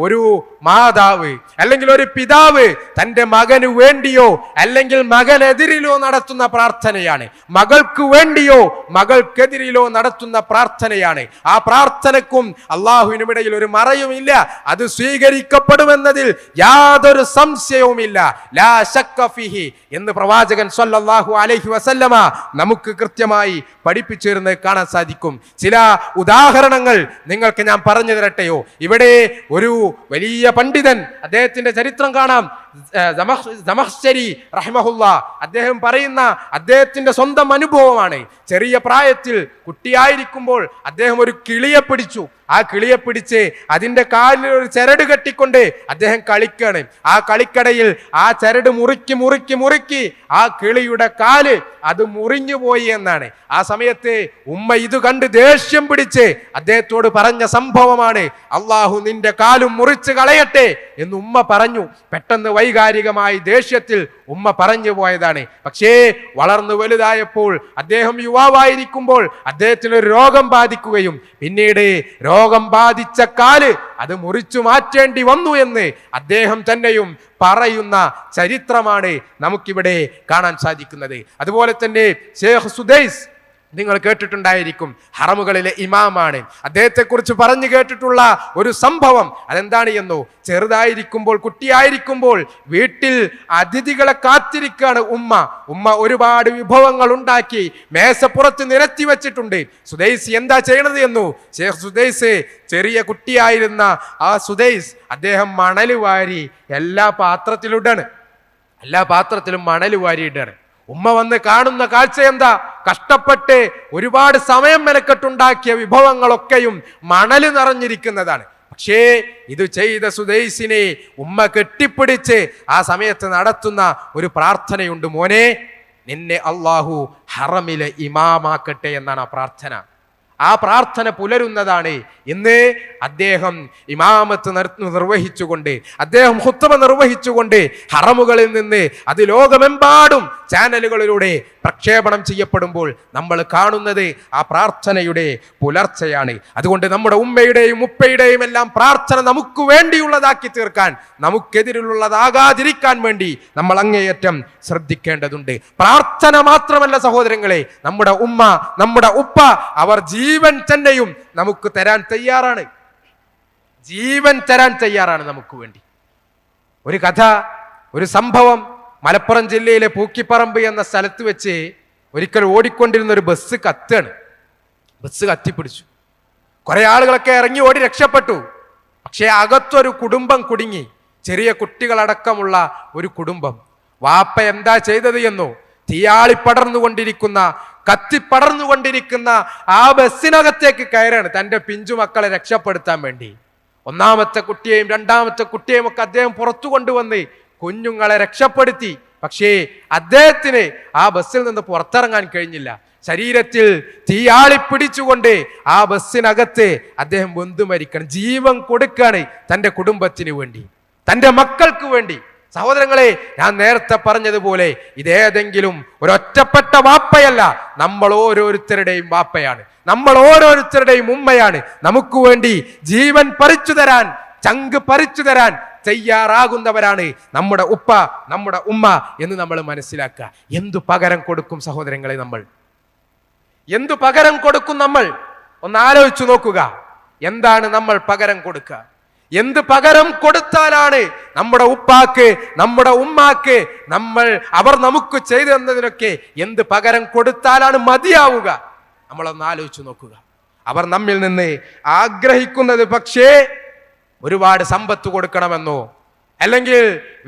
ഒരു മാതാവ് അല്ലെങ്കിൽ ഒരു പിതാവ് തന്റെ മകന് വേണ്ടിയോ അല്ലെങ്കിൽ മകനെതിരിലോ നടത്തുന്ന പ്രാർത്ഥനയാണ്. മകൾക്ക് വേണ്ടിയോ മകൾക്കെതിരിലോ നടത്തുന്ന പ്രാർത്ഥനയാണ്. ആ പ്രാർത്ഥനക്കും അള്ളാഹുവിനുമിടയിൽ ഒരു മറയുമില്ല. അത് സ്വീകരിക്കപ്പെടുമെന്നതിൽ യാതൊരു സംശയവുമില്ല. ലാ ശക്ക ഫീഹി എന്ന് പ്രവാചകൻ സല്ലല്ലാഹു അലൈഹി വസല്ലമ നമുക്ക് കൃത്യമായി പഠിപ്പിച്ചു തരുന്നത് കാണാൻ സാധിക്കും. ചില ഉദാഹരണങ്ങൾ നിങ്ങൾക്ക് ഞാൻ പറഞ്ഞു തരട്ടെയോ? ഇവിടെ ഒരു വലിയ പണ്ഡിതൻ, അദ്ദേഹത്തിന്റെ ചരിത്രം കാണാം. സമഖ്ശരി റഹിമഹുല്ല അദ്ദേഹം പറയുന്ന അദ്ദേഹത്തിന്റെ സ്വന്തം അനുഭവമാണ്. ചെറിയ പ്രായത്തിൽ കുട്ടിയായിരിക്കുമ്പോൾ അദ്ദേഹം ഒരു കിളിയെ പിടിച്ചു. ആ കിളിയെ പിടിച്ച് അതിന്റെ കാലിൽ ഒരു ചരട് കെട്ടിക്കൊണ്ട് അദ്ദേഹം കളിക്കാണ്. ആ കളിക്കടയിൽ ആ ചരട് മുറുക്കി മുറുക്കി മുറുക്കി ആ കിളിയുടെ കാല് അത് മുറിഞ്ഞു പോയി എന്നാണ്. ആ സമയത്ത് ഉമ്മ ഇത് കണ്ട് ദേഷ്യം പിടിച്ച് അദ്ദേഹത്തോട് പറഞ്ഞ സംഭവമാണ്, അള്ളാഹു നിന്റെ കാലും മുറിച്ച് കളയട്ടെ എന്ന് ഉമ്മ പറഞ്ഞു. പെട്ടെന്ന് വൈകാരികമായി ദേഷ്യത്തിൽ ഉമ്മ പറഞ്ഞു പോയതാണ്. പക്ഷേ വളർന്നു വലുതായപ്പോൾ അദ്ദേഹം യുവാവായിരിക്കുമ്പോൾ അദ്ദേഹത്തിന് ഒരു രോഗം ബാധിക്കുകയും പിന്നീട് രോഗം ബാധിച്ച കാല് അത് മുറിച്ചു മാറ്റേണ്ടി വന്നു എന്ന് അദ്ദേഹം തന്നെയും പറയുന്ന ചരിത്രമാണ് നമുക്കിവിടെ കാണാൻ സാധിക്കുന്നത്. അതുപോലെ തന്നെ ഷേഖ് സുദൈസ് നിങ്ങൾ കേട്ടിട്ടുണ്ടായിരിക്കും, ഹറമുകളിലെ ഇമാമാണ്. അദ്ദേഹത്തെ കുറിച്ച് പറഞ്ഞു കേട്ടിട്ടുള്ള ഒരു സംഭവം അതെന്താണ് എന്നോ, ചെറുതായിരിക്കുമ്പോൾ കുട്ടിയായിരിക്കുമ്പോൾ വീട്ടിൽ അതിഥികളെ കാത്തിരിക്കാണ് ഉമ്മ ഒരുപാട് വിഭവങ്ങൾ ഉണ്ടാക്കി മേശപ്പുറത്ത് നിരത്തി വെച്ചിട്ടുണ്ട്. സുദൈസ് എന്താ ചെയ്യണത് എന്നോ, ഷേഖ് സുദൈസ് ചെറിയ കുട്ടിയായിരുന്ന ആ സുദൈസ് അദ്ദേഹം മണല് വാരി എല്ലാ പാത്രത്തിലും മണല് വാരിയിട്ടാണ്. ഉമ്മ വന്ന് കാണുന്ന കാഴ്ച എന്താ, കഷ്ടപ്പെട്ട് ഒരുപാട് സമയം മെനക്കെട്ടുണ്ടാക്കിയ വിഭവങ്ങളൊക്കെയും മണല് നിറഞ്ഞിരിക്കുന്നതാണ്. പക്ഷേ ഇത് ചെയ്ത സുദൈസിനെ ഉമ്മ കെട്ടിപ്പിടിച്ച് ആ സമയത്ത് നടത്തുന്ന ഒരു പ്രാർത്ഥനയുണ്ട്, മോനെ നിന്നെ അള്ളാഹു ഹറമിലെ ഇമാമാക്കട്ടെ എന്നാണ് ആ പ്രാർത്ഥന. ആ പ്രാർത്ഥന പുലരുന്നതാണ് ഇന്ന് അദ്ദേഹം ഇമാമത്ത് നിർവഹിച്ചുകൊണ്ട്, അദ്ദേഹം ഖുത്ബ നിർവഹിച്ചുകൊണ്ട് ഹറമുകളിൽ നിന്ന് അത് ലോകമെമ്പാടും ചാനലുകളിലൂടെ പ്രക്ഷേപണം ചെയ്യപ്പെടുമ്പോൾ നമ്മൾ കാണുന്നത് ആ പ്രാർത്ഥനയുടെ പുലർച്ചയാണ്. അതുകൊണ്ട് നമ്മുടെ ഉമ്മയുടെയും ഉപ്പയുടെയും എല്ലാം പ്രാർത്ഥന നമുക്ക് വേണ്ടിയുള്ളതാക്കി തീർക്കാൻ, നമുക്കെതിരുള്ളതാകാതിരിക്കാൻ വേണ്ടി നമ്മൾ അങ്ങേയറ്റം ശ്രദ്ധിക്കേണ്ടതുണ്ട്. പ്രാർത്ഥന മാത്രമല്ല സഹോദരങ്ങളെ, നമ്മുടെ ഉമ്മ നമ്മുടെ ഉപ്പ അവർ ജീവൻ തന്നെയും നമുക്ക് തരാൻ തയ്യാറാണ്. ജീവൻ തരാൻ തയ്യാറാണ് നമുക്ക് വേണ്ടി. ഒരു കഥ, ഒരു സംഭവം, മലപ്പുറം ജില്ലയിലെ പൂക്കിപ്പറമ്പ് എന്ന സ്ഥലത്ത് വെച്ച് ഒരിക്കൽ ഓടിക്കൊണ്ടിരുന്ന ഒരു ബസ് കത്തിപ്പിടിച്ചു. കുറെ ആളുകളൊക്കെ ഇറങ്ങി ഓടി രക്ഷപ്പെട്ടു. പക്ഷേ അകത്തൊരു കുടുംബം കുടുങ്ങി, ചെറിയ കുട്ടികളടക്കമുള്ള ഒരു കുടുംബം. വാപ്പ എന്താ ചെയ്തത് എന്നോ, കത്തിപ്പടർന്നുകൊണ്ടിരിക്കുന്ന ആ ബസ്സിനകത്തേക്ക് കയറാണ് തന്റെ പിഞ്ചു മക്കളെ രക്ഷപ്പെടുത്താൻ വേണ്ടി. ഒന്നാമത്തെ കുട്ടിയെയും രണ്ടാമത്തെ കുട്ടിയെയും ഒക്കെ അദ്ദേഹം പുറത്തു കൊണ്ടുവന്ന് കുഞ്ഞുങ്ങളെ രക്ഷപ്പെടുത്തി. പക്ഷേ അദ്ദേഹത്തിന് ആ ബസ്സിൽ നിന്ന് പുറത്തിറങ്ങാൻ കഴിഞ്ഞില്ല. ശരീരത്തിൽ തീയാളി പിടിച്ചുകൊണ്ട് ആ ബസ്സിനകത്ത് അദ്ദേഹം വെന്തു മരിക്കണം. ജീവൻ കൊടുക്കാണ് തന്റെ കുടുംബത്തിന് വേണ്ടി, തന്റെ മക്കൾക്ക് വേണ്ടി. സഹോദരങ്ങളെ, ഞാൻ നേരത്തെ പറഞ്ഞതുപോലെ ഇതേതെങ്കിലും ഒരൊറ്റപ്പെട്ട വാപ്പയല്ല, നമ്മൾ ഓരോരുത്തരുടെയും വാപ്പയാണ്, നമ്മൾ ഓരോരുത്തരുടെയും ഉമ്മയാണ്. നമുക്ക് വേണ്ടി ജീവൻ പറിച്ചു തരാൻ, ചങ്ക് പറിച്ചു തരാൻ തയ്യാറാകുന്നവരാണ് നമ്മുടെ ഉപ്പ, നമ്മുടെ ഉമ്മ എന്ന് നമ്മൾ മനസ്സിലാക്കുക. എന്തു പകരം കൊടുക്കും സഹോദരങ്ങളെ, നമ്മൾ എന്തു പകരം കൊടുക്കും? നമ്മൾ ഒന്ന് ആലോചിച്ചു നോക്കുക. എന്താണ് നമ്മൾ പകരം കൊടുക്കുക? എന്ത് പകരം കൊടുത്താലാണ് നമ്മുടെ ഉപ്പാക്ക്, നമ്മുടെ ഉമ്മാക്ക് അവർ നമുക്ക് ചെയ്തു തന്നതിനൊക്കെ എന്ത് പകരം കൊടുത്താലാണ് മതിയാവുക? നമ്മളൊന്ന് ആലോചിച്ചു നോക്കുക. അവർ നമ്മിൽ നിന്ന് ആഗ്രഹിക്കുന്നത് പക്ഷേ ഒരുപാട് സമ്പത്ത് കൊടുക്കണമെന്നോ അല്ലെങ്കിൽ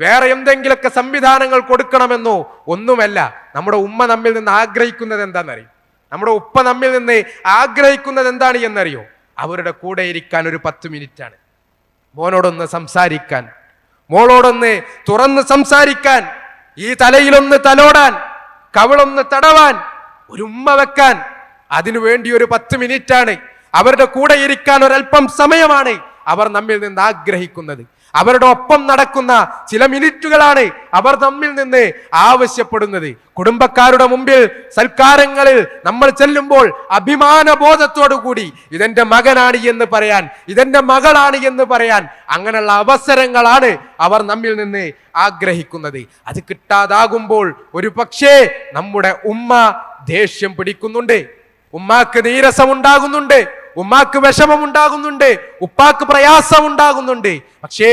വേറെ എന്തെങ്കിലുമൊക്കെ സംവിധാനങ്ങൾ കൊടുക്കണമെന്നോ ഒന്നുമല്ല. നമ്മുടെ ഉമ്മ നമ്മിൽ നിന്ന് ആഗ്രഹിക്കുന്നത് എന്താണെന്നറിയോ? നമ്മുടെ ഉപ്പ നമ്മിൽ നിന്ന് ആഗ്രഹിക്കുന്നത് എന്താണ് എന്നറിയോ? അവരുടെ കൂടെ ഇരിക്കാൻ ഒരു 10 മിനിറ്റാണ്. മോനോടൊന്ന് സംസാരിക്കാൻ, മോളോടൊന്ന് തുറന്ന് സംസാരിക്കാൻ, ഈ തലയിലൊന്ന് തലോടാൻ, കവിളൊന്ന് തടവാൻ, ഒരു ഉമ്മ വെക്കാൻ, അതിനു വേണ്ടി ഒരു 10 മിനിറ്റാണ്. അവരുടെ കൂടെ ഇരിക്കാൻ ഒരല്പം സമയമാണ് അവർ നമ്മിൽ നിന്ന് ആഗ്രഹിക്കുന്നത്. അവരുടെ ഒപ്പം നടക്കുന്ന ചില മിനിറ്റുകളാണ് അവർ നമ്മിൽ നിന്ന് ആവശ്യപ്പെടുന്നത്. കുടുംബക്കാരുടെ മുമ്പിൽ സൽക്കാരങ്ങളിൽ നമ്മൾ ചെല്ലുമ്പോൾ അഭിമാന ബോധത്തോടു കൂടി ഇതെന്റെ മകനാണ് എന്ന് പറയാൻ, ഇതെന്റെ മകളാണ് എന്ന് പറയാൻ, അങ്ങനെയുള്ള അവസരങ്ങളാണ് അവർ നമ്മിൽ നിന്ന് ആഗ്രഹിക്കുന്നത്. അത് കിട്ടാതാകുമ്പോൾ ഒരു പക്ഷേ നമ്മുടെ ഉമ്മ ദേഷ്യം പിടിക്കുന്നുണ്ട്, ഉമ്മാക്ക് നീരസം ഉണ്ടാകുന്നുണ്ട്, ഉമ്മാക്ക് വിഷമമുണ്ടാകുന്നുണ്ട്, ഉപ്പാക്ക് പ്രയാസമുണ്ടാകുന്നുണ്ട്. പക്ഷേ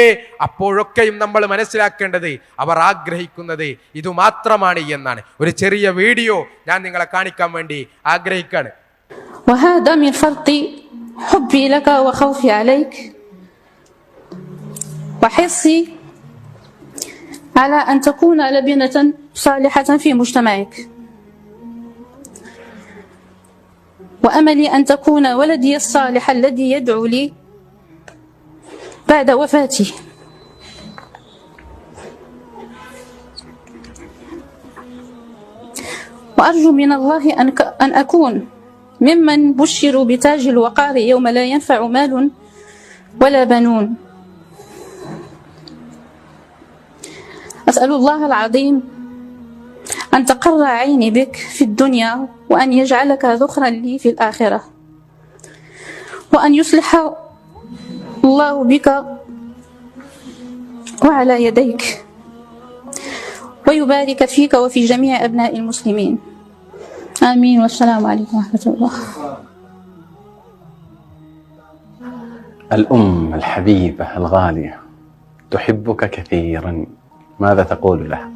അപ്പോഴൊക്കെയും നമ്മൾ മനസ്സിലാക്കേണ്ടത് അവർ ആഗ്രഹിക്കുന്നത് ഇത് മാത്രമാണ് എന്നാണ്. ഒരു ചെറിയ വീഡിയോ ഞാൻ നിങ്ങളെ കാണിക്കാൻ വേണ്ടി ആഗ്രഹിക്കാണ്. وهذا من فرط حبي لك وخوفي عليك وحرصي على أن تكون لبنة صالحة في مجتمعك، وأملي أن تكون ولدي الصالح الذي يدعو لي بعد وفاتي. وأرجو من الله أن أكون ممن بشروا بتاج الوقار يوم لا ينفع مال ولا بنون. أسأل الله العظيم أن تقر عيني بك في الدنيا، وأن يجعلك ذخرا لي في الآخرة، وأن يصلح الله بك وعلى يديك، ويبارك فيك وفي جميع أبناء المسلمين. آمين، والسلام عليكم ورحمة الله. الأم الحبيبة الغالية تحبك كثيرا، ماذا تقول لها؟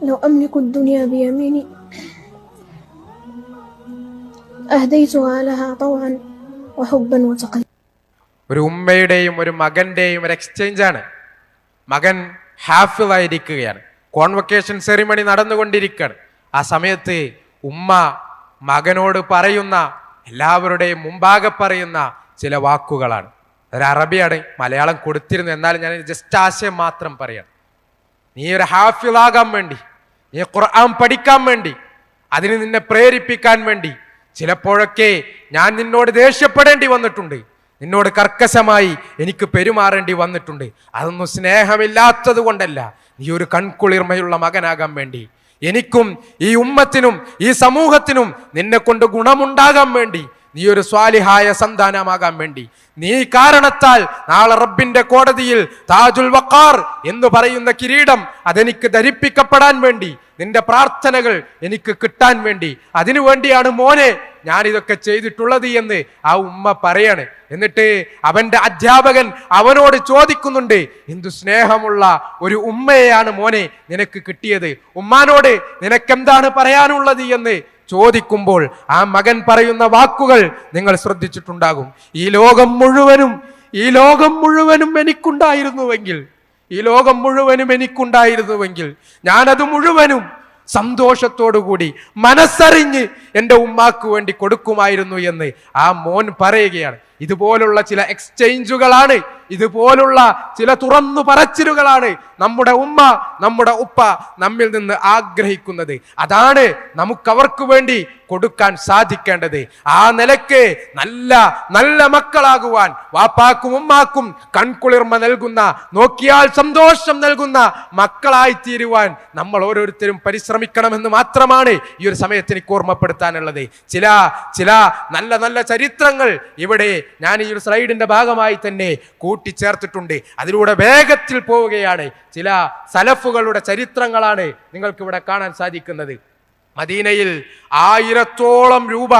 لو أملك الدنيا بيميني أهديتها لها طوعا وحبا وتقديرا. ഒരു ഉമ്മയുടെയും ഒരു മകന്റെയും ഒരു എക്സ്ചേഞ്ച് ആണ്. മകൻ ഹാഫിളായിരിക്കുകയാണ്, കോൺവൊക്കേഷൻ സെറിമണി നടന്നുകൊണ്ടിരിക്കുകയാണ്. ആ സമയത്ത് ഉമ്മ മകനോട് പറയുന്ന, എല്ലാവരുടെയും മുമ്പാകെ പറയുന്ന ചില വാക്കുകളാണ്. ഒരു അറബിയാണ്, മലയാളം കൊടുത്തിരുന്നു, എന്നാലും ഞാൻ ജസ്റ്റ് ആശയം മാത്രം പറയാണ്. നീ ഒരു ഹാഫിളാകാൻ വേണ്ടി, നീ ഖുർആൻ പഠിക്കാൻ വേണ്ടി, അതിന് നിന്നെ പ്രേരിപ്പിക്കാൻ വേണ്ടി ചിലപ്പോഴൊക്കെ ഞാൻ നിന്നോട് ദേഷ്യപ്പെടേണ്ടി വന്നിട്ടുണ്ട്, നിന്നോട് കർക്കശമായി എനിക്ക് പെരുമാറേണ്ടി വന്നിട്ടുണ്ട്. അതൊന്നും സ്നേഹമില്ലാത്തത് കൊണ്ടല്ല, നീ ഒരു കൺകുളിർമയുള്ള മകനാകാൻ വേണ്ടി, എനിക്കും ഈ ഉമ്മത്തിനും ഈ സമൂഹത്തിനും നിന്നെ കൊണ്ട് ഗുണമുണ്ടാകാൻ വേണ്ടി, നീ ഒരു സ്വാലിഹായ സന്താനമാകാൻ വേണ്ടി, നീ കാരണത്താൽ നാളെ റബ്ബിന്റെ കോടതിയിൽ താജുൽ വഖാർ എന്ന് പറയുന്ന കിരീടം അതെനിക്ക് ധരിപ്പിക്കപ്പെടാൻ വേണ്ടി, നിന്റെ പ്രാർത്ഥനകൾ എനിക്ക് കിട്ടാൻ വേണ്ടി, അതിനു വേണ്ടിയാണ് മോനെ ഞാൻ ഇതൊക്കെ ചെയ്തിട്ടുള്ളത് എന്ന് ആ ഉമ്മ പറയാണ്. എന്നിട്ട് അവന്റെ അധ്യാപകൻ അവനോട് ചോദിക്കുന്നുണ്ട്, എന്തു സ്നേഹമുള്ള ഒരു ഉമ്മയെയാണ് മോനെ നിനക്ക് കിട്ടിയത്, ഉമ്മാനോട് നിനക്കെന്താണ് പറയാനുള്ളത് എന്ന് ചോദിക്കുമ്പോൾ ആ മകൻ പറയുന്ന വാക്കുകൾ നിങ്ങൾ ശ്രദ്ധിച്ചിട്ടുണ്ടാകും. ഈ ലോകം മുഴുവനും എനിക്കുണ്ടായിരുന്നുവെങ്കിൽ ഞാനത് മുഴുവനും സന്തോഷത്തോടുകൂടി മനസ്സറിഞ്ഞ് എൻ്റെ ഉമ്മാക്ക് വേണ്ടി കൊടുക്കുമായിരുന്നു എന്ന് ആ മോൻ പറയുകയാണ്. ഇതുപോലുള്ള ചില എക്സ്ചേഞ്ചുകളാണ്, ഇതുപോലുള്ള ചില തുറന്നു പറച്ചിലുകളാണ് നമ്മുടെ ഉമ്മ, നമ്മുടെ ഉപ്പ നമ്മിൽ നിന്ന് ആഗ്രഹിക്കുന്നത്. അതാണ് നമുക്കവർക്ക് വേണ്ടി കൊടുക്കാൻ സാധിക്കേണ്ടത്. ആ നിലക്ക് നല്ല നല്ല മക്കളാകുവാൻ വാപ്പാക്കും ഉമ്മാക്കും കൺകുളിർമ നൽകുന്ന, നോക്കിയാൽ സന്തോഷം നൽകുന്ന മക്കളായി തീരുവാൻ നമ്മൾ ഓരോരുത്തരും പരിശ്രമിക്കണമെന്ന് മാത്രമാണ് ഈ ഒരു സമയത്ത് എനിക്ക് ഓർമ്മപ്പെടുത്താനുള്ളത്. ചില നല്ല നല്ല ചരിത്രങ്ങൾ ഇവിടെ ഞാൻ ഈ ഒരു സ്ലൈഡിന്റെ ഭാഗമായി തന്നെ കൂട്ടിച്ചേർത്തിട്ടുണ്ട്. അതിലൂടെ വേഗത്തിൽ പോവുകയാണ്. ചില സലഫുകളുടെ ചരിത്രങ്ങളാണ് നിങ്ങൾക്ക് ഇവിടെ കാണാൻ സാധിക്കുന്നത്. മദീനയിൽ 1000-ഓളം രൂപ,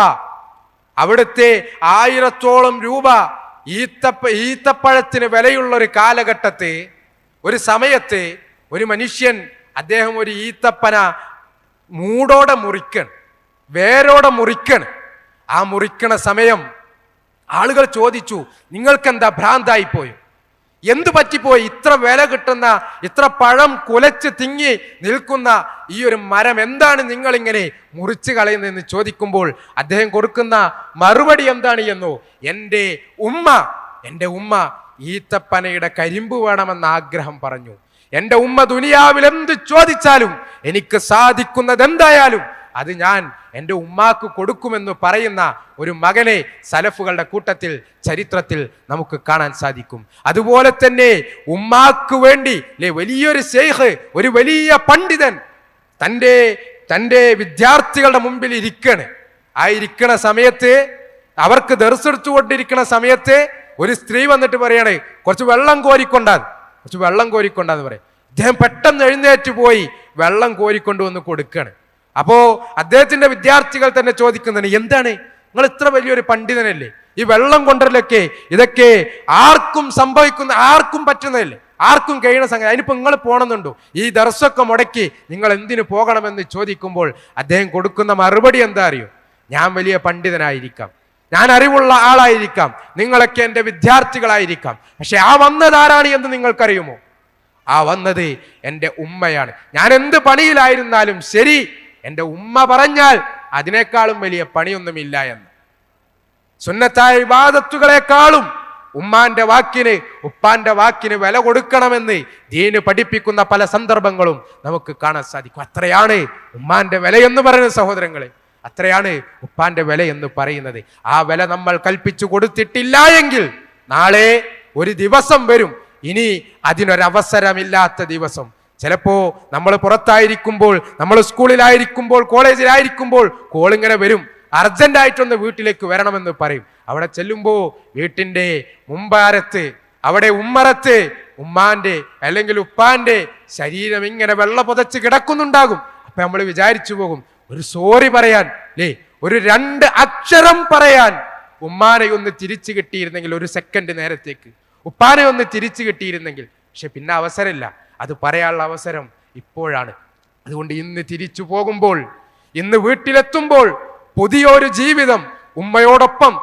അവിടുത്തെ 1000-ഓളം രൂപ ഈത്തപ്പഴത്തിന് വിലയുള്ള ഒരു കാലഘട്ടത്തെ, ഒരു സമയത്ത് ഒരു മനുഷ്യൻ, അദ്ദേഹം ഒരു ഈത്തപ്പന മൂടോടെ മുറിക്കണം, വേരോടെ മുറിക്കണം. ആ മുറിക്കണ സമയം ആളുകൾ ചോദിച്ചു, നിങ്ങൾക്കെന്താ ഭ്രാന്തായി പോയോ, എന്തു പറ്റിപ്പോയി, ഇത്ര വില കിട്ടുന്ന, ഇത്ര പഴം കുലച്ച് തിങ്ങി നിൽക്കുന്ന ഈ ഒരു മരം എന്താണ് നിങ്ങളിങ്ങനെ മുറിച്ച് കളയുന്നതെന്ന് ചോദിക്കുമ്പോൾ അദ്ദേഹം കൊടുക്കുന്ന മറുപടി എന്താണ് എന്നോ, എൻ്റെ ഉമ്മ ഈത്തപ്പനയുടെ കരിമ്പ് വേണമെന്ന ആഗ്രഹം പറഞ്ഞു. എൻ്റെ ഉമ്മ ദുനിയാവിൽ എന്ത് ചോദിച്ചാലും എനിക്ക് സാധിക്കുന്നത് എന്തായാലും അത് ഞാൻ എൻ്റെ ഉമ്മാക്ക് കൊടുക്കുമെന്ന് പറയുന്ന ഒരു മകനെ സലഫുകളുടെ കൂട്ടത്തിൽ ചരിത്രത്തിൽ നമുക്ക് കാണാൻ സാധിക്കും. അതുപോലെ തന്നെ ഉമ്മാക്ക് വേണ്ടി വലിയൊരു ശൈഖ്, ഒരു വലിയ പണ്ഡിതൻ തൻ്റെ വിദ്യാർത്ഥികളുടെ മുമ്പിൽ ഇരിക്കണ്. ആ ഇരിക്കണ സമയത്ത്, അവർക്ക് ദർശെടുത്തുകൊണ്ടിരിക്കുന്ന സമയത്ത് ഒരു സ്ത്രീ വന്നിട്ട് പറയാണ്, കുറച്ച് വെള്ളം കോരിക്കൊണ്ടാന്ന് പറയും. അദ്ദേഹം പെട്ടെന്ന് എഴുന്നേറ്റ് പോയി വെള്ളം കോരിക്കൊണ്ടുവന്ന് കൊടുക്കാണ്. അപ്പോ അദ്ദേഹത്തിന്റെ വിദ്യാർത്ഥികൾ തന്നെ ചോദിക്കുന്നതാണ്, എന്താണ് നിങ്ങൾ ഇത്ര വലിയൊരു പണ്ഡിതനല്ലേ, ഈ വെള്ളം കൊണ്ടരലൊക്കെ ഇതൊക്കെ ആർക്കും പറ്റുന്നതല്ലേ, ആർക്കും കഴിയുന്ന സംഗതി, അതിനിപ്പോ നിങ്ങൾ പോകണമെന്നുണ്ടോ, ഈ ദർശൊക്കെ മുടക്കി നിങ്ങൾ എന്തിനു പോകണമെന്ന് ചോദിക്കുമ്പോൾ അദ്ദേഹം കൊടുക്കുന്ന മറുപടി എന്താ അറിയോ, ഞാൻ വലിയ പണ്ഡിതനായിരിക്കാം, ഞാൻ അറിവുള്ള ആളായിരിക്കാം, നിങ്ങളൊക്കെ എൻ്റെ വിദ്യാർത്ഥികളായിരിക്കാം. പക്ഷെ ആ വന്നതാരാണ് എന്ന് നിങ്ങൾക്കറിയുമോ? ആ വന്നത് എൻ്റെ ഉമ്മയാണ്. ഞാൻ എന്ത് പണിയിലായിരുന്നാലും ശരി, എൻ്റെ ഉമ്മ പറഞ്ഞാൽ അതിനേക്കാളും വലിയ പണിയൊന്നുമില്ല എന്ന്. സുന്നത്തായ ഇബാദത്തുകളെക്കാളും ഉമ്മാന്റെ വാക്കിന്, ഉപ്പാന്റെ വാക്കിന് വില കൊടുക്കണമെന്ന് ദീന് പഠിപ്പിക്കുന്ന പല സന്ദർഭങ്ങളും നമുക്ക് കാണാൻ സാധിക്കും. അത്രയാണ് ഉമ്മാന്റെ വില എന്ന് പറയുന്നത് സഹോദരങ്ങളെ, അത്രയാണ് ഉപ്പാന്റെ വില എന്ന് പറയുന്നത്. ആ വില നമ്മൾ കൽപ്പിച്ചു കൊടുത്തിട്ടില്ല എങ്കിൽ നാളെ ഒരു ദിവസം വരും, ഇനി അതിനൊരവസരമില്ലാത്ത ദിവസം. ചിലപ്പോ നമ്മൾ പുറത്തായിരിക്കുമ്പോൾ, നമ്മൾ സ്കൂളിലായിരിക്കുമ്പോൾ, കോളേജിലായിരിക്കുമ്പോൾ കോളിങ്ങനെ വരും, അർജന്റായിട്ടൊന്ന് വീട്ടിലേക്ക് വരണമെന്ന് പറയും. അവിടെ ചെല്ലുമ്പോൾ വീട്ടിന്റെ മുമ്പാരത്ത്, അവിടെ ഉമ്മറത്ത് ഉമ്മാന്റെ അല്ലെങ്കിൽ ഉപ്പാന്റെ ശരീരം ഇങ്ങനെ വെള്ള പുതച്ച് കിടക്കുന്നുണ്ടാകും. അപ്പൊ നമ്മൾ വിചാരിച്ചു പോകും, ഒരു സോറി പറയാൻ, അല്ലേ, ഒരു 2 അക്ഷരം പറയാൻ ഉമ്മാനെ ഒന്ന് തിരിച്ചു കിട്ടിയിരുന്നെങ്കിൽ, ഒരു സെക്കൻഡ് നേരത്തേക്ക് ഉപ്പാനെ ഒന്ന് തിരിച്ചു കിട്ടിയിരുന്നെങ്കിൽ. പക്ഷെ പിന്നെ അവസരമില്ല, അത് പറയാനുള്ള അവസരം ഇപ്പോഴാണ്. അതുകൊണ്ട് ഇന്ന് തിരിച്ചു പോകുമ്പോൾ, ഇന്ന് വീട്ടിലെത്തുമ്പോൾ പുതിയൊരു ജീവിതം ഉമ്മയോടൊപ്പം,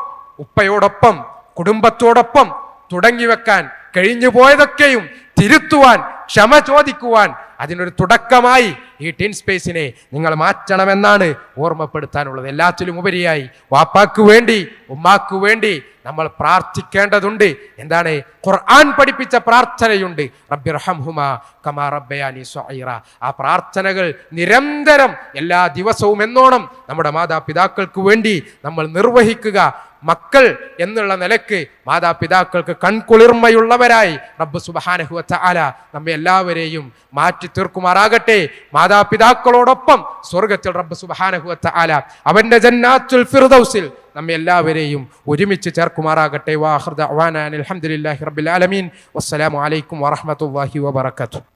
ഉപ്പയോടൊപ്പം, കുടുംബത്തോടൊപ്പം തുടങ്ങി വെക്കാൻ, കഴിഞ്ഞു പോയതൊക്കെയും തിരുത്തുവാൻ, ക്ഷമ ചോദിക്കുവാൻ, അതിനൊരു തുടക്കമായി ഈ ടീൻ സ്പേസിനെ നിങ്ങൾ മാറ്റണമെന്നാണ് ഓർമ്മപ്പെടുത്താനുള്ളത്. എല്ലാത്തിലും ഉപരിയായി വാപ്പാക്ക് വേണ്ടി, ഉമ്മാക്ക് വേണ്ടി നമ്മൾ പ്രാർത്ഥിക്കേണ്ടതുണ്ട്. എന്താണ്? ഖുർആൻ പഠിപ്പിച്ച പ്രാർത്ഥനയുണ്ട്, റബ്ബിർഹംഹുമാ കമാ റബ്ബയാനി സ്വഗീറ. ആ പ്രാർത്ഥനകൾ നിരന്തരം എല്ലാ ദിവസവും എന്നോണം നമ്മുടെ മാതാപിതാക്കൾക്ക് വേണ്ടി നമ്മൾ നിർവഹിക്കുക. മക്കൾ എന്നുള്ള നിലക്ക് മാതാപിതാക്കൾക്ക് കൺകുളിർമയുള്ളവരായി റബ്ബ് സുബ്ഹാനഹു വ തആല നമ്മെ എല്ലാവരെയും മാറ്റി തീർക്കുമാറാകട്ടെ. മാതാപിതാക്കളോടൊപ്പം സ്വർഗത്തിൽ റബ്ബ് സുബ്ഹാനഹു വ തആല അവന്റെ ജന്നാത്തുൽ ഫിർദൗസിൽ നമ്മെ എല്ലാവരെയും ഒരുമിച്ച് ചേർക്കുമാറാകട്ടെ. വാഖിറു ദഅ്വാനാ അൽഹംദുലില്ലാഹി റബ്ബിൽ ആലമീൻ. വസ്സലാമു അലൈക്കും വറഹ്മത്തുള്ളാഹി വബറകാതുഹു.